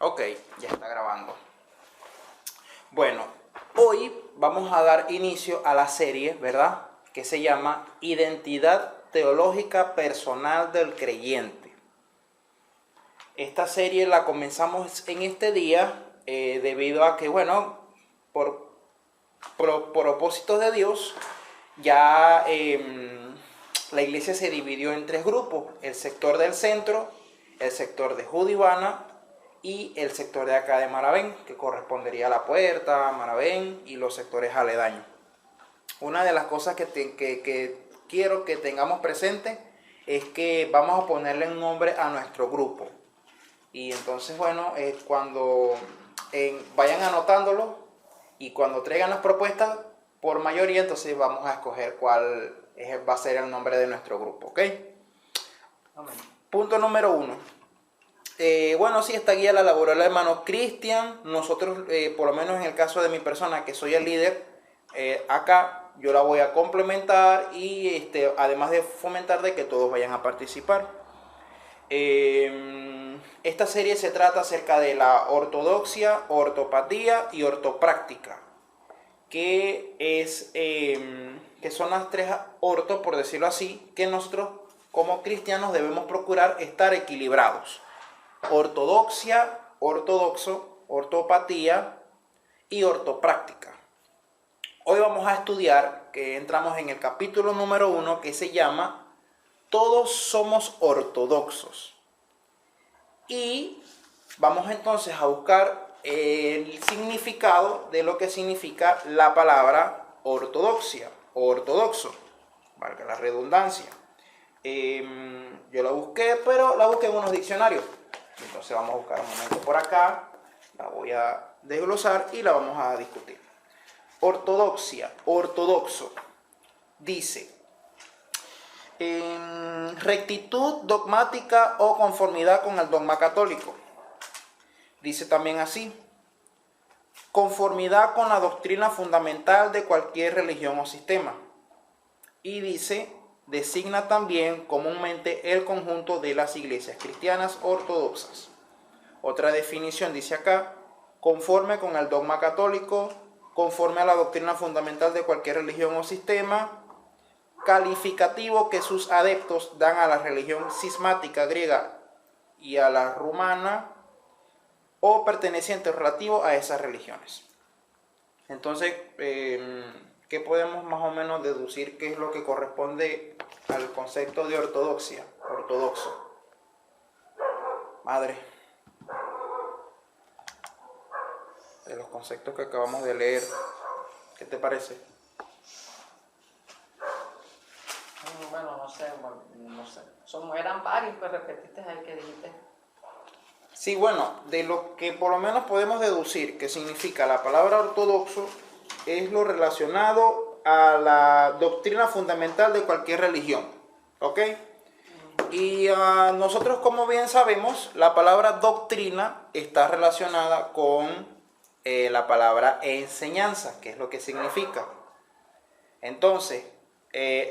Ok, ya está grabando. Bueno, hoy vamos a dar inicio a la serie, ¿verdad? Que se llama Identidad Teológica Personal del Creyente. Esta serie la comenzamos en este día debido a que, bueno, por propósitos de Dios, ya la iglesia se dividió en tres grupos: el sector del centro, el sector de Judivana y el sector de acá de Maravén, que correspondería a La Puerta, Maravén y los sectores aledaños. Una de las cosas que quiero que tengamos presente es que vamos a ponerle un nombre a nuestro grupo. Y entonces, bueno, cuando vayan anotándolo y cuando traigan las propuestas, por mayoría, entonces vamos a escoger cuál va a ser el nombre de nuestro grupo, ¿ok? Amén. Punto número 1. Bueno, sí, esta guía la elaboró el hermano Cristian. Nosotros, por lo menos en el caso de mi persona, que soy el líder, acá yo la voy a complementar y además de fomentar de que todos vayan a participar. Esta serie se trata acerca de la ortodoxia, ortopatía y ortopráctica, que son las tres ortos, por decirlo así, que nosotros como cristianos debemos procurar estar equilibrados: ortodoxia, ortodoxo, ortopatía y ortopráctica. Hoy vamos a estudiar, que entramos en el capítulo número 1, que se llama Todos somos ortodoxos. Y vamos entonces a buscar el significado de lo que significa la palabra ortodoxia o ortodoxo, valga la redundancia. Yo la busqué, pero la busqué en unos diccionarios. Entonces vamos a buscar un momento por acá, la voy a desglosar y la vamos a discutir. Ortodoxia, ortodoxo, dice: rectitud dogmática o conformidad con el dogma católico. Dice también así: conformidad con la doctrina fundamental de cualquier religión o sistema. Y dice: designa también comúnmente el conjunto de las iglesias cristianas ortodoxas. Otra definición dice acá: conforme con el dogma católico, conforme a la doctrina fundamental de cualquier religión o sistema, calificativo que sus adeptos dan a la religión cismática griega y a la rumana, o perteneciente relativo a esas religiones. Entonces, ¿qué podemos más o menos deducir qué es lo que corresponde al concepto de ortodoxia, ortodoxo? Madre, de los conceptos que acabamos de leer, ¿qué te parece? Bueno, no sé. Eran varios que repetiste el que dijiste. Sí, bueno, de lo que por lo menos podemos deducir que significa la palabra ortodoxo es lo relacionado a la doctrina fundamental de cualquier religión, ¿ok? Y nosotros, como bien sabemos, la palabra doctrina está relacionada con la palabra enseñanza, que es lo que significa. Entonces,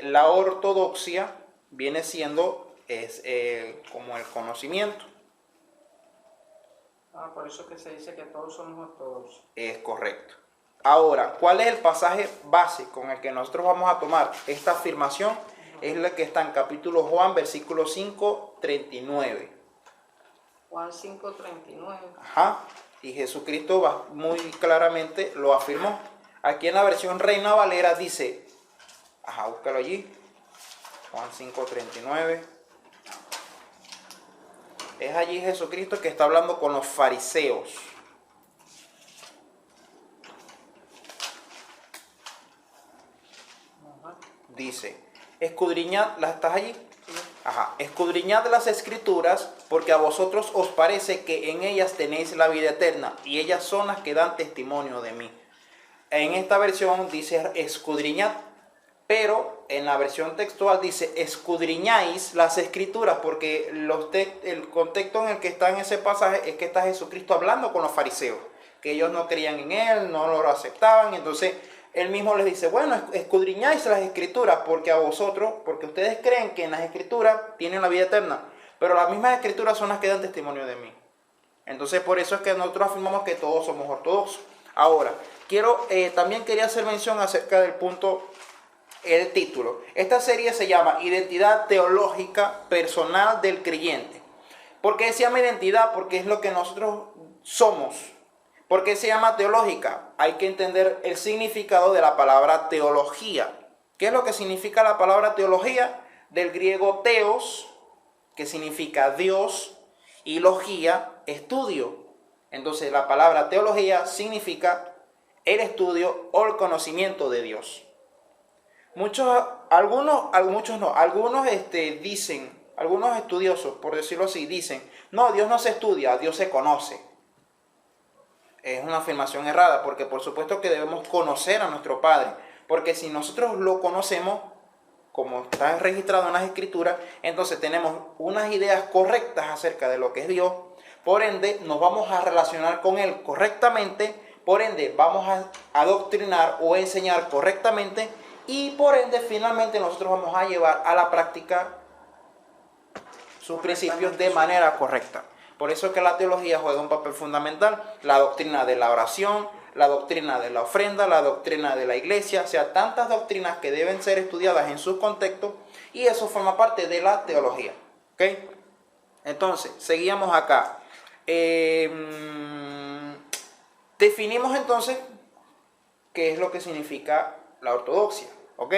la ortodoxia viene siendo como el conocimiento. Por eso que se dice que todos somos ortodoxos. Es correcto. Ahora, ¿cuál es el pasaje base con el que nosotros vamos a tomar esta afirmación? Es la que está en capítulo Juan, versículo 5, 39. Juan 5, 39. Ajá. Y Jesucristo muy claramente lo afirmó. Aquí en la versión Reina Valera dice, búscalo allí, Juan 5, 39. Es allí Jesucristo que está hablando con los fariseos. Dice: escudriñad, ¿estás allí? Sí. Escudriñad las escrituras, porque a vosotros os parece que en ellas tenéis la vida eterna, y ellas son las que dan testimonio de mí. En esta versión dice escudriñad, pero en la versión textual dice escudriñáis las escrituras, porque el contexto en el que está en ese pasaje es que está Jesucristo hablando con los fariseos, que ellos no creían en él, no lo aceptaban. Entonces él mismo les dice: bueno, escudriñáis las escrituras, porque ustedes creen que en las escrituras tienen la vida eterna, pero las mismas escrituras son las que dan testimonio de mí. Entonces por eso es que nosotros afirmamos que todos somos ortodoxos. Ahora, también quería hacer mención acerca del punto, el título. Esta serie se llama Identidad Teológica Personal del Creyente. ¿Por qué se llama identidad? Porque es lo que nosotros somos. ¿Por qué se llama teológica? Hay que entender el significado de la palabra teología. ¿Qué es lo que significa la palabra teología? Del griego teos, que significa Dios, y logía, estudio. Entonces la palabra teología significa el estudio o el conocimiento de Dios. Algunos dicen, algunos estudiosos, por decirlo así, dicen, no, Dios no se estudia, Dios se conoce. Es una afirmación errada, porque por supuesto que debemos conocer a nuestro Padre, porque si nosotros lo conocemos, como está registrado en las Escrituras, entonces tenemos unas ideas correctas acerca de lo que es Dios, por ende nos vamos a relacionar con Él correctamente, por ende vamos a adoctrinar o enseñar correctamente, y por ende finalmente nosotros vamos a llevar a la práctica sus principios de manera correcta. Por eso es que la teología juega un papel fundamental, la doctrina de la oración, la doctrina de la ofrenda, la doctrina de la iglesia, o sea, tantas doctrinas que deben ser estudiadas en sus contextos, y eso forma parte de la teología. ¿Ok? Entonces, seguíamos acá. Definimos entonces qué es lo que significa la ortodoxia. ¿Ok?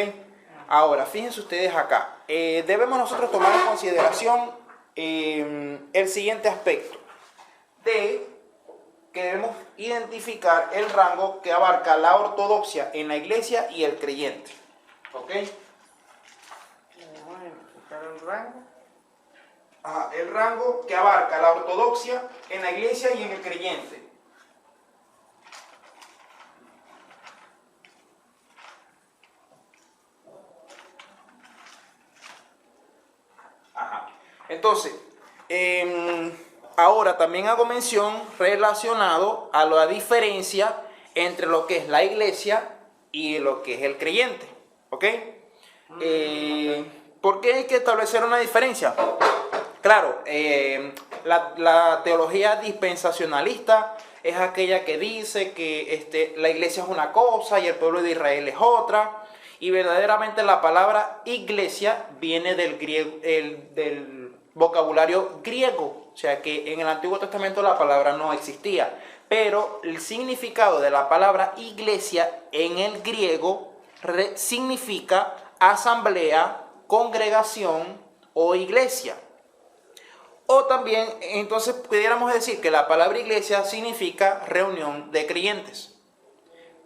Ahora, fíjense ustedes acá. Debemos nosotros tomar en consideración el siguiente aspecto, de que debemos identificar el rango que abarca la ortodoxia en la iglesia y el creyente. ¿Ok? Vamos a identificar el rango. El rango que abarca la ortodoxia en la iglesia y en el creyente. Entonces, ahora también hago mención relacionado a la diferencia entre lo que es la iglesia y lo que es el creyente. ¿Ok? ¿Por qué hay que establecer una diferencia? Claro, la teología dispensacionalista es aquella que dice que la iglesia es una cosa y el pueblo de Israel es otra. Y verdaderamente la palabra iglesia viene del griego, del vocabulario griego. O sea que en el Antiguo Testamento la palabra no existía. Pero el significado de la palabra iglesia en el griego significa asamblea, congregación o iglesia. O también, entonces pudiéramos decir que la palabra iglesia significa reunión de creyentes,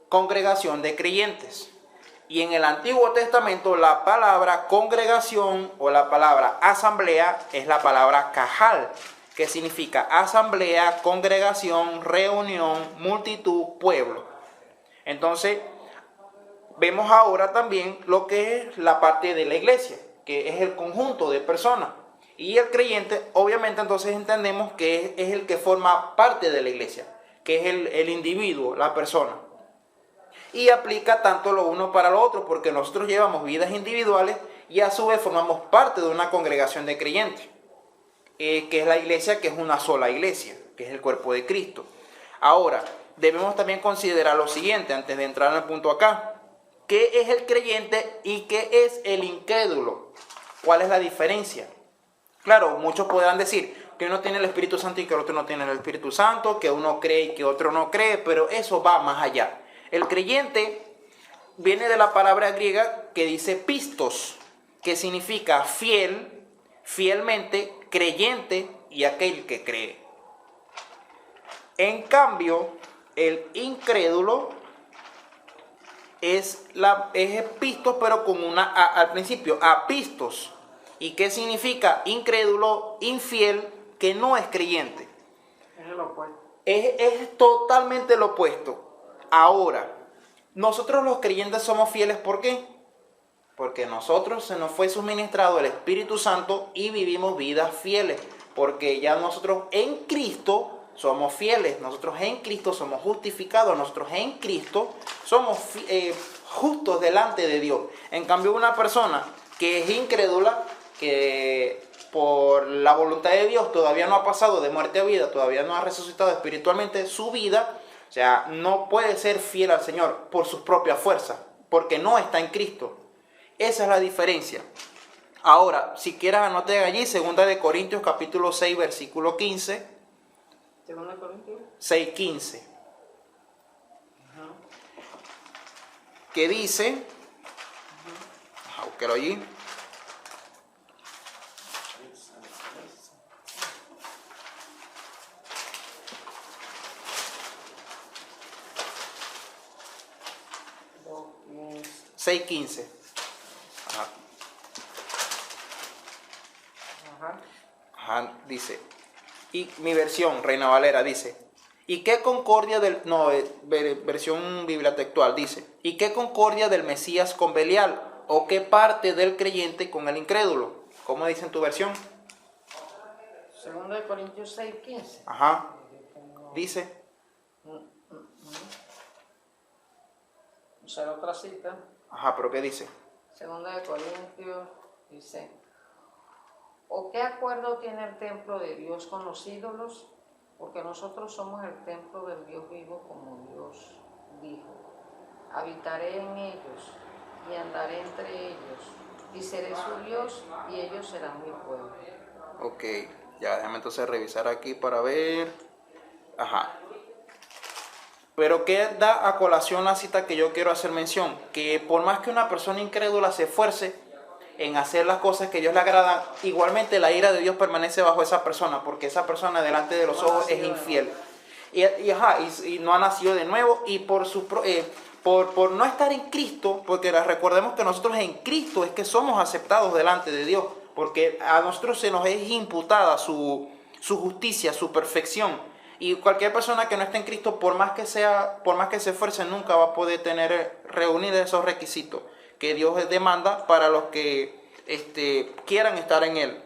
congregación de creyentes. Y en el Antiguo Testamento la palabra congregación o la palabra asamblea es la palabra cajal, que significa asamblea, congregación, reunión, multitud, pueblo. Entonces, vemos ahora también lo que es la parte de la iglesia, que es el conjunto de personas. Y el creyente, obviamente, entonces entendemos que es el que forma parte de la iglesia, que es el individuo, la persona. Y aplica tanto lo uno para lo otro, porque nosotros llevamos vidas individuales y a su vez formamos parte de una congregación de creyentes, que es la iglesia, que es una sola iglesia, que es el cuerpo de Cristo. Ahora, debemos también considerar lo siguiente, antes de entrar en el punto acá. ¿Qué es el creyente y qué es el incrédulo? ¿Cuál es la diferencia? Claro, muchos podrán decir que uno tiene el Espíritu Santo y que el otro no tiene el Espíritu Santo, que uno cree y que otro no cree, pero eso va más allá. El creyente viene de la palabra griega que dice pistos, que significa fiel, fielmente, creyente y aquel que cree. En cambio, el incrédulo es pistos, pero con una A al principio, apistos. ¿Y qué significa incrédulo, infiel, que no es creyente? Es el opuesto. Es totalmente lo opuesto. Ahora, nosotros los creyentes somos fieles, ¿por qué? Porque nosotros se nos fue suministrado el Espíritu Santo y vivimos vidas fieles. Porque ya nosotros en Cristo somos fieles, nosotros en Cristo somos justificados, nosotros en Cristo somos justos delante de Dios. En cambio, una persona que es incrédula, que por la voluntad de Dios todavía no ha pasado de muerte a vida, todavía no ha resucitado espiritualmente su vida, o sea, no puede ser fiel al Señor por sus propias fuerzas, porque no está en Cristo. Esa es la diferencia. Ahora, si quieres anoten allí, 2 de Corintios capítulo 6, versículo 15. 2 de Corintios 6, 15. Que dice, búsquelo allí. Seis, 15. Dice, y mi versión, Reina Valera, dice, ¿y qué concordia del, no, versión biblia textual, dice, ¿y qué concordia del Mesías con Belial? ¿O qué parte del creyente con el incrédulo? ¿Cómo dice en tu versión? 2 de Corintios 6, 15. Ajá, dice. Usar otra cita. Ajá, pero ¿qué dice? 2 de Corintios dice, ¿o qué acuerdo tiene el templo de Dios con los ídolos? Porque nosotros somos el templo del Dios vivo, como Dios dijo. Habitaré en ellos y andaré entre ellos, y seré su Dios, y ellos serán mi pueblo. Ok, ya déjame entonces revisar aquí para ver. Ajá. Pero ¿qué da a colación la cita que yo quiero hacer mención? Que por más que una persona incrédula se esfuerce en hacer las cosas que a Dios le agradan, igualmente la ira de Dios permanece bajo esa persona, porque esa persona delante de los ojos es infiel. Y no ha nacido de nuevo, y por no estar en Cristo, porque recordemos que nosotros en Cristo es que somos aceptados delante de Dios, porque a nosotros se nos es imputada su justicia, su perfección. Y cualquier persona que no esté en Cristo, por más que se esfuerce, nunca va a poder reunir esos requisitos que Dios demanda para los que quieran estar en Él.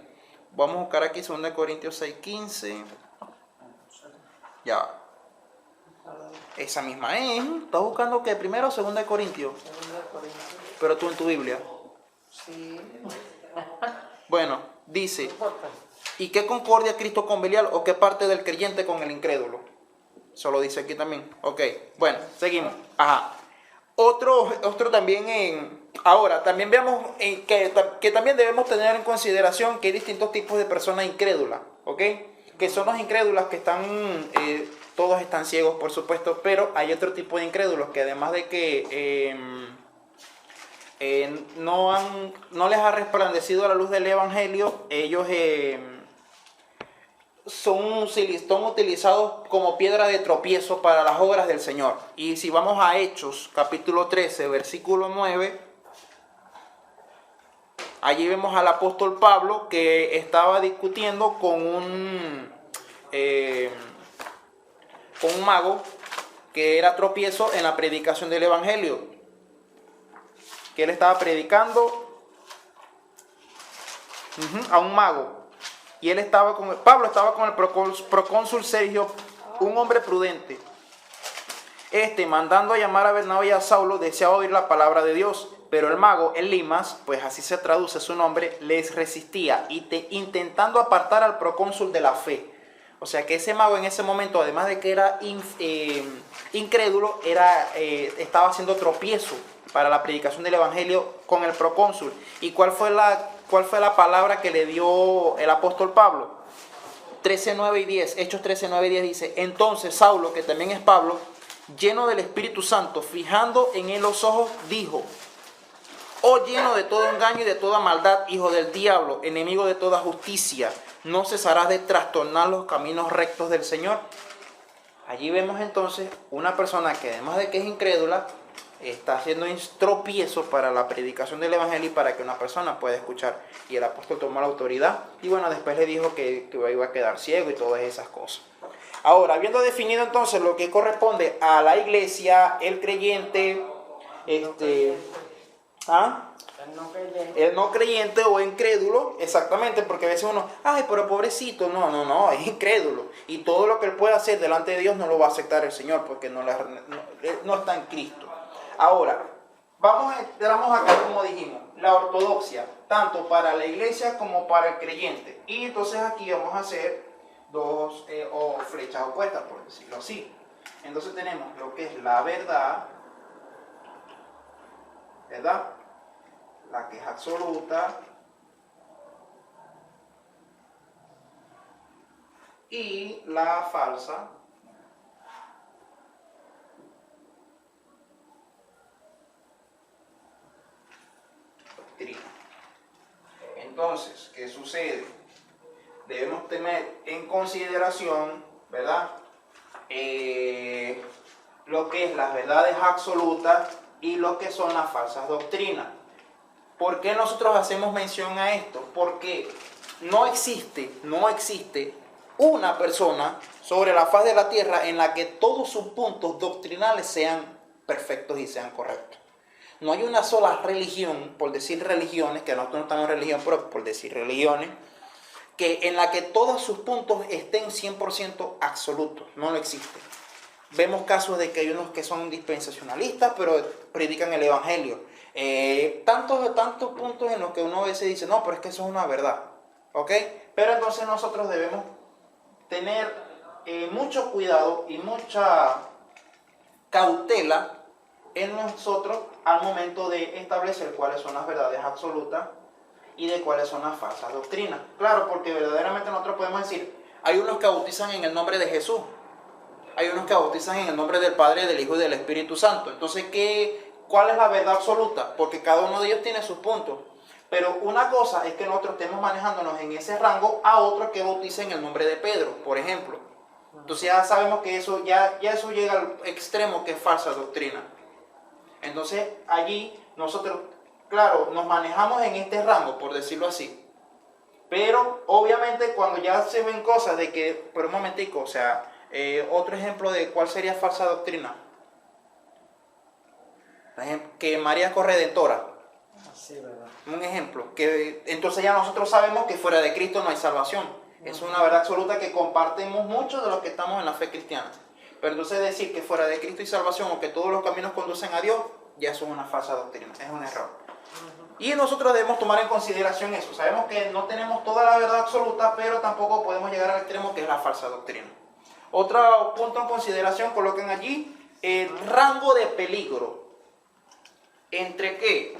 Vamos a buscar aquí 2 Corintios 6, 15. Ya. Esa misma es. ¿Estás buscando qué? Primero o 2 Corintios? 2 Corintios. Pero tú en tu Biblia. Sí. Bueno, dice, No importa. ¿y qué concordia Cristo con Belial o qué parte del creyente con el incrédulo? Eso lo dice aquí también. Ok, bueno, seguimos. Ajá. Otro también ahora, también vemos que también debemos tener en consideración que hay distintos tipos de personas incrédulas, ¿ok? Que son los incrédulos que están, todos están ciegos, por supuesto, pero hay otro tipo de incrédulos que además de que no les ha resplandecido la luz del Evangelio, ellos son utilizados como piedra de tropiezo para las obras del Señor. Y si vamos a Hechos, capítulo 13, versículo 9, allí vemos al apóstol Pablo que estaba discutiendo con un mago que era tropiezo en la predicación del Evangelio. Que él estaba predicando a un mago. Y Pablo estaba con el procónsul Sergio, un hombre prudente. Mandando a llamar a Bernabé y a Saulo, deseaba oír la palabra de Dios. Pero el mago, Elimas, pues así se traduce su nombre, les resistía, intentando apartar al procónsul de la fe. O sea que ese mago en ese momento, además de que era incrédulo, estaba haciendo tropiezo para la predicación del Evangelio con el procónsul. ¿Y cuál fue la palabra que le dio el apóstol Pablo? 13, 9 y 10. Hechos 13, 9 y 10 dice: entonces Saulo, que también es Pablo, lleno del Espíritu Santo, fijando en él los ojos, dijo: oh, lleno de todo engaño y de toda maldad, hijo del diablo, enemigo de toda justicia, ¿no cesarás de trastornar los caminos rectos del Señor? Allí vemos entonces una persona que además de que es incrédula, está haciendo tropiezo para la predicación del Evangelio y para que una persona pueda escuchar. Y el apóstol tomó la autoridad y bueno, después le dijo que iba a quedar ciego y todas esas cosas. Ahora, habiendo definido entonces lo que corresponde a la iglesia, el creyente, el no creyente o incrédulo, exactamente, porque a veces uno, ay, pero pobrecito, no, es incrédulo. Y todo lo que él pueda hacer delante de Dios no lo va a aceptar el Señor porque no está en Cristo. Ahora, Tenemos acá, como dijimos, la ortodoxia, tanto para la iglesia como para el creyente. Y entonces aquí vamos a hacer dos o flechas opuestas, por decirlo así. Entonces tenemos lo que es la verdad, ¿verdad? La que es absoluta. Y la falsa doctrina. Entonces, ¿qué sucede? Debemos tener en consideración, ¿verdad? Lo que es las verdades absolutas y lo que son las falsas doctrinas. ¿Por qué nosotros hacemos mención a esto? Porque no existe una persona sobre la faz de la tierra en la que todos sus puntos doctrinales sean perfectos y sean correctos. No hay una sola religión, por decir religiones, que nosotros no estamos en religión, pero por decir religiones, que en la que todos sus puntos estén 100% absolutos. No lo existe. Vemos casos de que hay unos que son dispensacionalistas, pero predican el evangelio. Tantos puntos en los que uno a veces dice, no, pero es que eso es una verdad. ¿Ok? Pero entonces nosotros debemos tener mucho cuidado y mucha cautela en nosotros al momento de establecer cuáles son las verdades absolutas y de cuáles son las falsas doctrinas. Claro, porque verdaderamente nosotros podemos decir, hay unos que bautizan en el nombre de Jesús, hay unos que bautizan en el nombre del Padre, del Hijo y del Espíritu Santo. Entonces, ¿cuál es la verdad absoluta? Porque cada uno de ellos tiene sus puntos. Pero una cosa es que nosotros estemos manejándonos en ese rango a otro que bautiza en el nombre de Pedro, por ejemplo. Entonces ya sabemos que eso eso llega al extremo que es falsa doctrina. Entonces allí nosotros, claro, nos manejamos en este rango, por decirlo así. Pero obviamente cuando ya se ven cosas de que, pero un momentico, o sea, otro ejemplo de cuál sería falsa doctrina. Que María es corredentora. Sí, ¿verdad? Un ejemplo, que entonces ya nosotros sabemos que fuera de Cristo no hay salvación. Es una verdad absoluta que compartimos muchos de los que estamos en la fe cristiana. Pero entonces decir que fuera de Cristo hay salvación o que todos los caminos conducen a Dios, ya eso es una falsa doctrina, es un error. Y nosotros debemos tomar en consideración eso. Sabemos que no tenemos toda la verdad absoluta, pero tampoco podemos llegar al extremo que es la falsa doctrina. Otro punto en consideración, coloquen allí el rango de peligro. ¿Entre qué?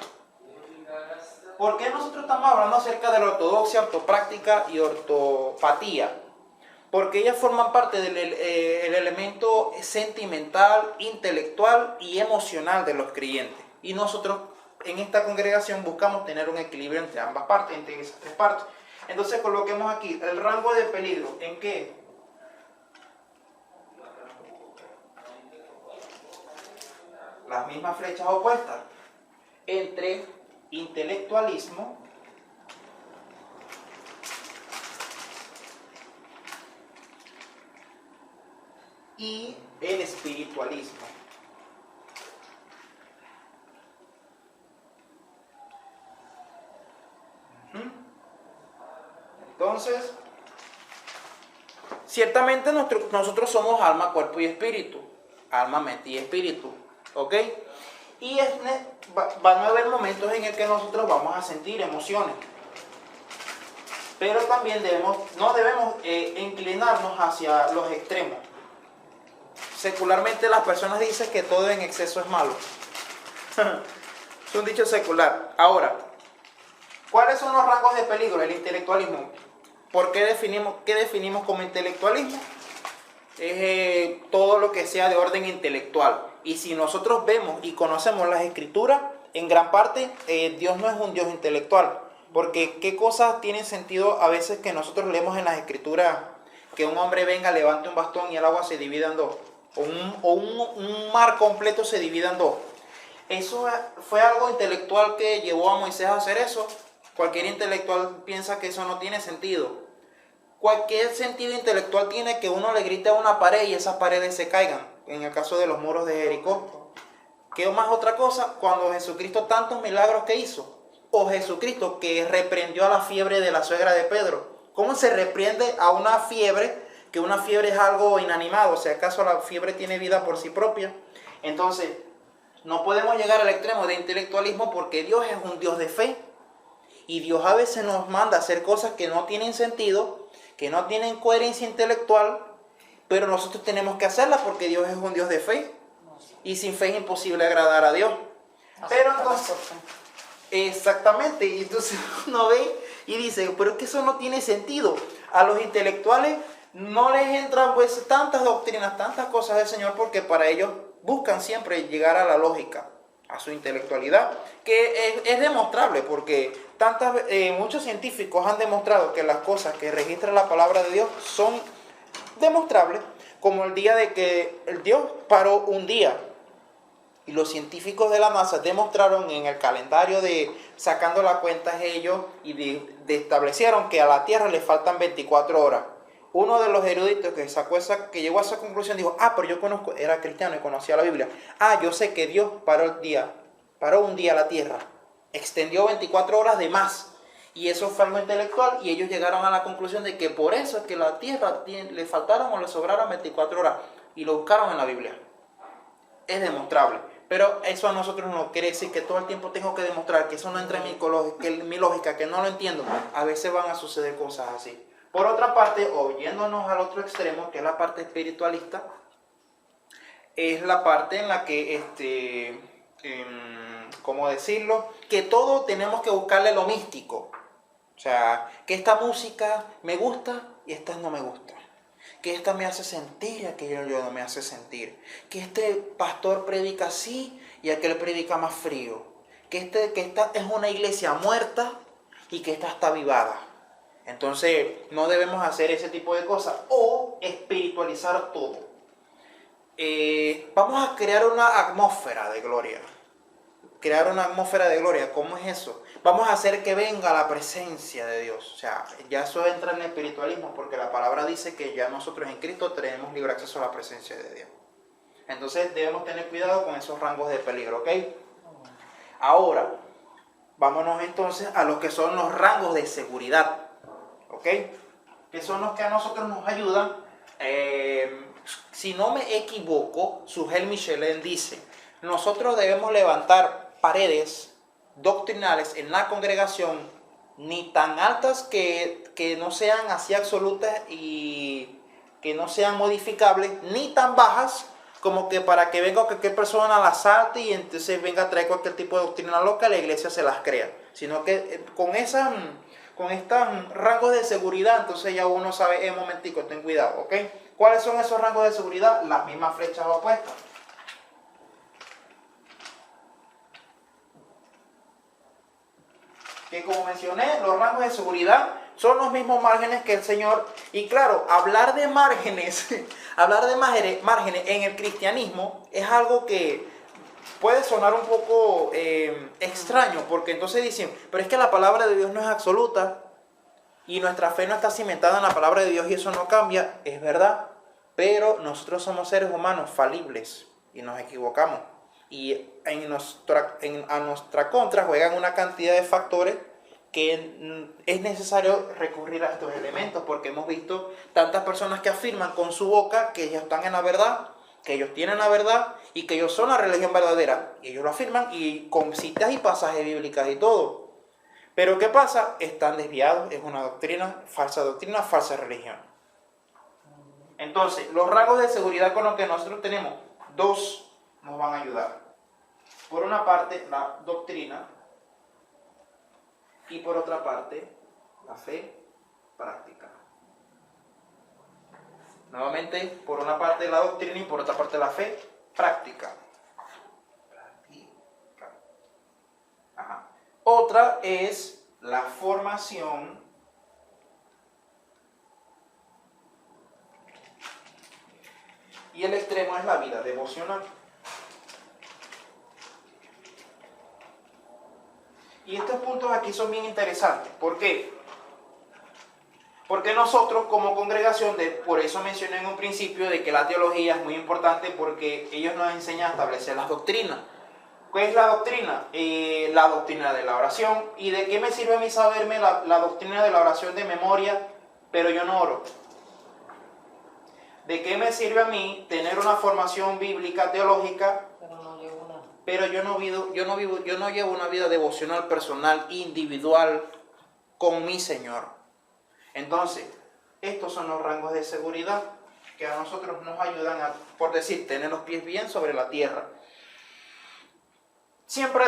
¿Por qué nosotros estamos hablando acerca de la ortodoxia, ortopráctica y ortopatía? Porque ellas forman parte del el elemento sentimental, intelectual y emocional de los creyentes. Y nosotros en esta congregación buscamos tener un equilibrio entre ambas partes, entre esas tres partes. Entonces coloquemos aquí el rango de peligro. ¿En qué? Las mismas flechas opuestas. Entre intelectualismo y el espiritualismo. Entonces, ciertamente nosotros somos alma, cuerpo y espíritu. Alma, mente y espíritu. ¿Ok? Y van a haber momentos en el que nosotros vamos a sentir emociones. Pero también no debemos inclinarnos hacia los extremos. Secularmente las personas dicen que todo en exceso es malo. Es un dicho secular. Ahora, ¿cuáles son los rangos de peligro? El intelectualismo. ¿Qué definimos como intelectualismo? Es todo lo que sea de orden intelectual. Y si nosotros vemos y conocemos las escrituras, en gran parte Dios no es un Dios intelectual. Porque qué cosas tienen sentido a veces que nosotros leemos en las escrituras, que un hombre venga, levante un bastón y el agua se divida en dos. O un mar completo se divida en dos. ¿Eso fue algo intelectual que llevó a Moisés a hacer eso? Cualquier intelectual piensa que eso no tiene sentido. Cualquier sentido intelectual tiene que uno le grite a una pared y esas paredes se caigan. En el caso de los muros de Jericó. ¿Qué más otra cosa? Cuando Jesucristo tantos milagros que hizo. O Jesucristo que reprendió a la fiebre de la suegra de Pedro. ¿Cómo se reprende a una fiebre? Que una fiebre es algo inanimado. O sea, ¿acaso la fiebre tiene vida por sí propia? Entonces, No podemos llegar al extremo de intelectualismo porque Dios es un Dios de fe. Y Dios a veces nos manda a hacer cosas que no tienen sentido, que no tienen coherencia intelectual, pero nosotros tenemos que hacerlas porque Dios es un Dios de fe. Y sin fe es imposible agradar a Dios. Pero entonces, exactamente, y entonces uno ve y dice, pero es que eso no tiene sentido. A los intelectuales no les entran pues tantas doctrinas, tantas cosas del Señor, porque para ellos buscan siempre llegar a la lógica, a su intelectualidad, que es demostrable, porque muchos científicos han demostrado que las cosas que registra la palabra de Dios son demostrables, como el día de que el Dios paró un día. Y los científicos de la NASA demostraron en el calendario sacando las cuentas ellos y establecieron que a la Tierra le faltan 24 horas. Uno de los eruditos que llegó a esa conclusión dijo, pero yo conozco, era cristiano y conocía la Biblia. Yo sé que Dios paró un día la Tierra, extendió 24 horas de más. Y eso fue algo intelectual y ellos llegaron a la conclusión de que por eso es que la Tierra le faltaron o le sobraron 24 horas. Y lo buscaron en la Biblia. Es demostrable, pero eso a nosotros no quiere decir que todo el tiempo tengo que demostrar que eso no entra en mi lógica, que no lo entiendo. A veces van a suceder cosas así. Por otra parte, o yéndonos al otro extremo, que es la parte espiritualista, es la parte en la que, ¿cómo decirlo? Que todo tenemos que buscarle lo místico. O sea, que esta música me gusta y esta no me gusta. Que esta me hace sentir y aquello no me hace sentir. Que este pastor predica así y aquel predica más frío. Que esta es una iglesia muerta y que esta está avivada. Entonces no debemos hacer ese tipo de cosas o espiritualizar todo. Vamos a crear una atmósfera de gloria. Crear una atmósfera de gloria, ¿cómo es eso? Vamos a hacer que venga la presencia de Dios. O sea, ya eso entra en el espiritualismo, porque la palabra dice que ya nosotros en Cristo tenemos libre acceso a la presencia de Dios. Entonces debemos tener cuidado con esos rangos de peligro, ¿ok? Ahora, vámonos entonces a lo que son los rangos de seguridad, ¿ok? Que son los que a nosotros nos ayudan. Si no me equivoco, Sugel Michelin dice, nosotros debemos levantar paredes doctrinales en la congregación ni tan altas que no sean así absolutas y que no sean modificables, ni tan bajas como que para que venga cualquier persona la salte y entonces venga a traer cualquier tipo de doctrina loca, la iglesia se las crea, sino que con estos rangos de seguridad, entonces ya uno sabe, momentico, ten cuidado, ¿ok? ¿Cuáles son esos rangos de seguridad? Las mismas flechas opuestas. Que como mencioné, los rangos de seguridad son los mismos márgenes que el Señor. Y claro, hablar de márgenes en el cristianismo es algo que puede sonar un poco extraño, porque entonces dicen, pero es que la palabra de Dios no es absoluta y nuestra fe no está cimentada en la palabra de Dios y eso no cambia. Es verdad, pero nosotros somos seres humanos falibles y nos equivocamos. Y a nuestra contra juegan una cantidad de factores que es necesario recurrir a estos elementos, porque hemos visto tantas personas que afirman con su boca que ellos están en la verdad, que ellos tienen la verdad y que ellos son la religión verdadera. Y ellos lo afirman y con citas y pasajes bíblicas y todo. Pero ¿qué pasa? Están desviados, es una doctrina, falsa religión. Entonces, los rangos de seguridad con los que nosotros tenemos, dos nos van a ayudar. Por una parte, la doctrina y por otra parte, la fe práctica. Nuevamente, por una parte la doctrina y por otra parte la fe práctica. Ajá. Otra es la formación y el extremo es la vida devocional. Y estos puntos aquí son bien interesantes. ¿Por qué? Porque nosotros como congregación, por eso mencioné en un principio de que la teología es muy importante, porque ellos nos enseñan a establecer las doctrinas. ¿Qué es la doctrina? La doctrina de la oración. ¿Y de qué me sirve a mí saberme la doctrina de la oración de memoria, pero yo no oro? ¿De qué me sirve a mí tener una formación bíblica, teológica, pero yo no llevo una vida devocional personal, individual, con mi Señor. Entonces, estos son los rangos de seguridad que a nosotros nos ayudan a, por decir, tener los pies bien sobre la tierra. Siempre,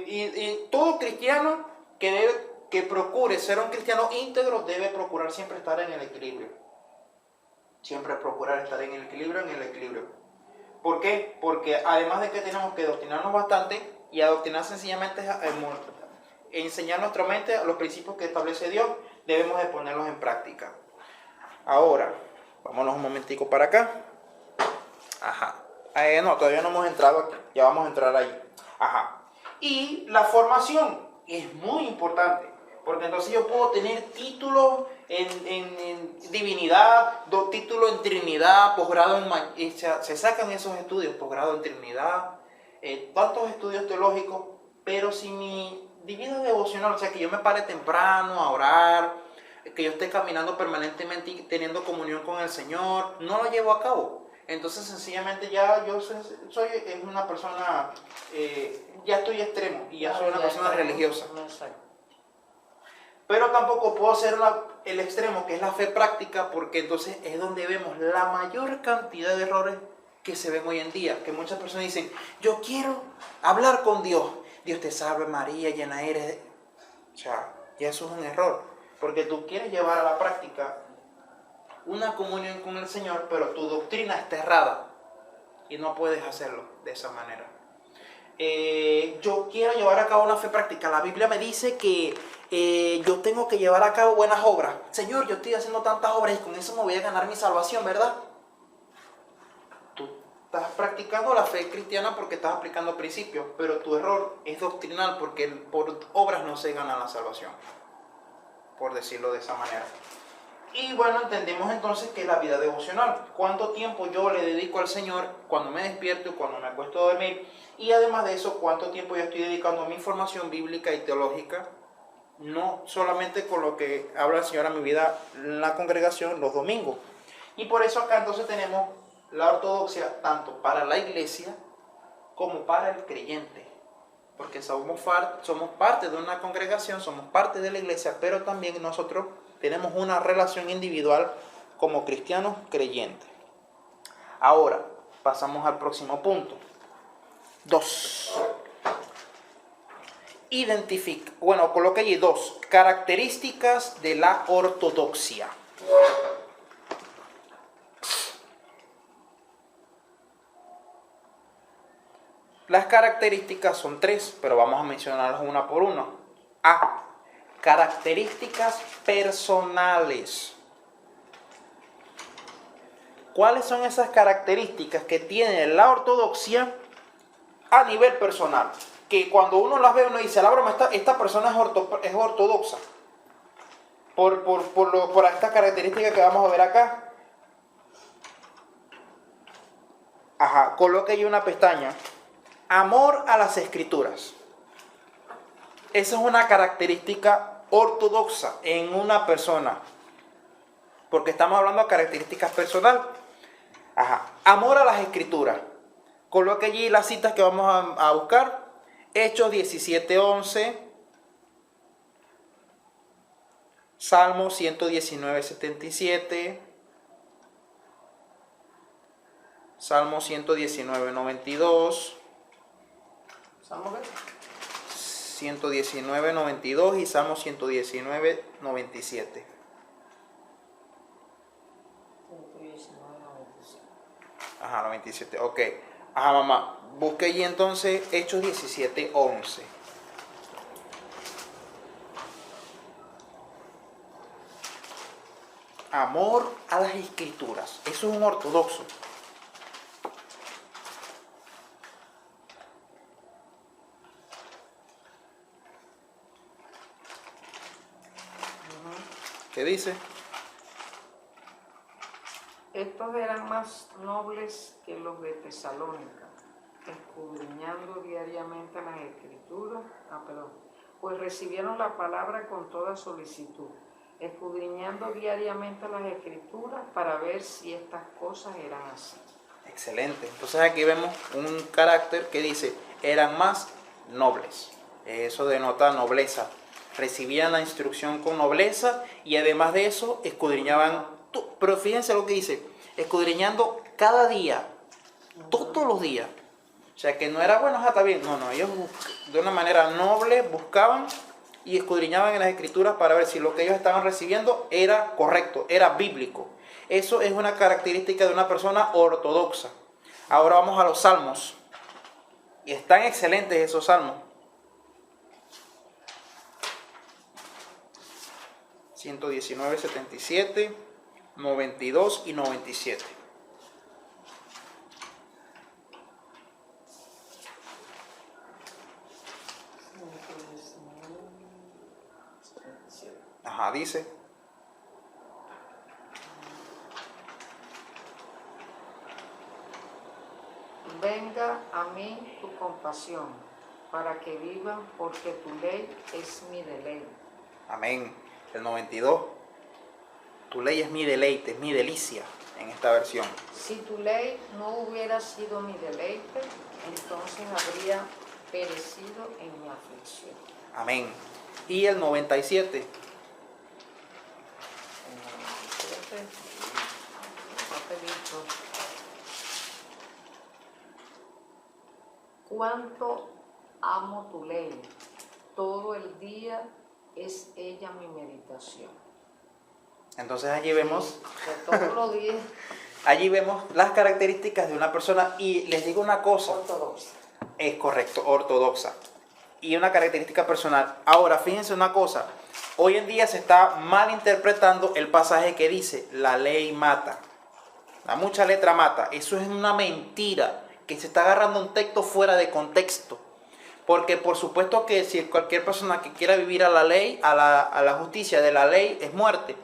y todo cristiano que procure ser un cristiano íntegro debe procurar siempre estar en el equilibrio. Siempre procurar estar en el equilibrio. ¿Por qué? Porque además de que tenemos que adoctrinarnos bastante, y adoctrinar sencillamente es enseñar nuestra mente a los principios que establece Dios, debemos de ponerlos en práctica. Ahora, vámonos un momentico para acá. Ajá. No, todavía no hemos entrado aquí. Ya vamos a entrar ahí. Ajá. Y la formación es muy importante. Porque entonces yo puedo tener títulos en divinidad, títulos en Trinidad, posgrado en... Se sacan esos estudios, posgrado en Trinidad, tantos estudios teológicos, pero si mi vida devocional, o sea, que yo me pare temprano a orar, que yo esté caminando permanentemente y teniendo comunión con el Señor, no lo llevo a cabo. Entonces sencillamente ya yo soy una persona, ya estoy extremo y ya soy una persona religiosa. Pero tampoco puedo ser el extremo, que es la fe práctica, porque entonces es donde vemos la mayor cantidad de errores que se ven hoy en día. Que muchas personas dicen, yo quiero hablar con Dios. Dios te salve María, llena eres. O sea, ya eso es un error. Porque tú quieres llevar a la práctica una comunión con el Señor, pero tu doctrina está errada. Y no puedes hacerlo de esa manera. Yo quiero llevar a cabo una fe práctica. La Biblia me dice que yo tengo que llevar a cabo buenas obras. Señor, yo estoy haciendo tantas obras y con eso me voy a ganar mi salvación, ¿verdad? Tú estás practicando la fe cristiana porque estás aplicando principios, pero tu error es doctrinal porque por obras no se gana la salvación, por decirlo de esa manera. Y bueno, entendemos entonces que es la vida devocional. ¿Cuánto tiempo yo le dedico al Señor cuando me despierto y cuando me acuesto a dormir? Y además de eso, ¿cuánto tiempo yo estoy dedicando a mi formación bíblica y teológica? No solamente con lo que habla el Señor a mi vida en la congregación los domingos. Y por eso acá entonces tenemos la ortodoxia tanto para la iglesia como para el creyente. Porque somos parte de una congregación, somos parte de la iglesia, pero también nosotros tenemos una relación individual como cristianos creyentes. Ahora, pasamos al próximo punto. 2. Coloqué allí 2. Características de la ortodoxia. Las características son 3, pero vamos a mencionarlas una por una. A. Características personales. ¿Cuáles son esas características que tiene la ortodoxia a nivel personal? Que cuando uno las ve, uno dice, la broma, esta persona es ortodoxa. Por esta característica que vamos a ver acá. Ajá, coloque ahí una pestaña. Amor a las escrituras. Esa es una característica ortodoxa en una persona. Porque estamos hablando de características personales. Ajá. Amor a las escrituras. Coloque allí las citas que vamos a buscar. Hechos 17:11. Salmo 119:77. Salmo 119:92. ¿Salmo qué? 119:92 y Salmo 119:97. 119:97. Ajá, 97, ok. Ajá, mamá, busque allí entonces Hechos 17:11. Amor a las escrituras. Eso es un ortodoxo. ¿Qué dice? Estos eran más nobles que los de Tesalónica, escudriñando diariamente las escrituras, pues recibieron la palabra con toda solicitud, escudriñando diariamente las escrituras para ver si estas cosas eran así. Excelente. Entonces aquí vemos un carácter que dice, eran más nobles. Eso denota nobleza. Recibían la instrucción con nobleza y además de eso escudriñaban. Pero fíjense lo que dice, escudriñando cada día, todos los días. O sea que no era bueno, está bien. No, ellos de una manera noble buscaban y escudriñaban en las escrituras para ver si lo que ellos estaban recibiendo era correcto, era bíblico. Eso es una característica de una persona ortodoxa. Ahora vamos a los salmos. Y están excelentes esos salmos. 119, 77, 92 y 97. Ajá, dice. Venga a mí tu compasión, para que viva, porque tu ley es mi deleite. Amén. El 92. Tu ley es mi deleite, es mi delicia en esta versión. Si tu ley no hubiera sido mi deleite, entonces habría perecido en mi aflicción. Amén. Y el 97. Cuánto amo tu ley, todo el día es ella mi meditación. Entonces allí vemos, todos los días. Allí vemos las características de una persona y les digo una cosa. Ortodoxa. Es correcto, ortodoxa. Y una característica personal. Ahora, fíjense una cosa. Hoy en día se está malinterpretando el pasaje que dice, la ley mata. La mucha letra mata. Eso es una mentira que se está agarrando un texto fuera de contexto. Porque por supuesto que si cualquier persona que quiera vivir a la ley, a la justicia de la ley, es muerte.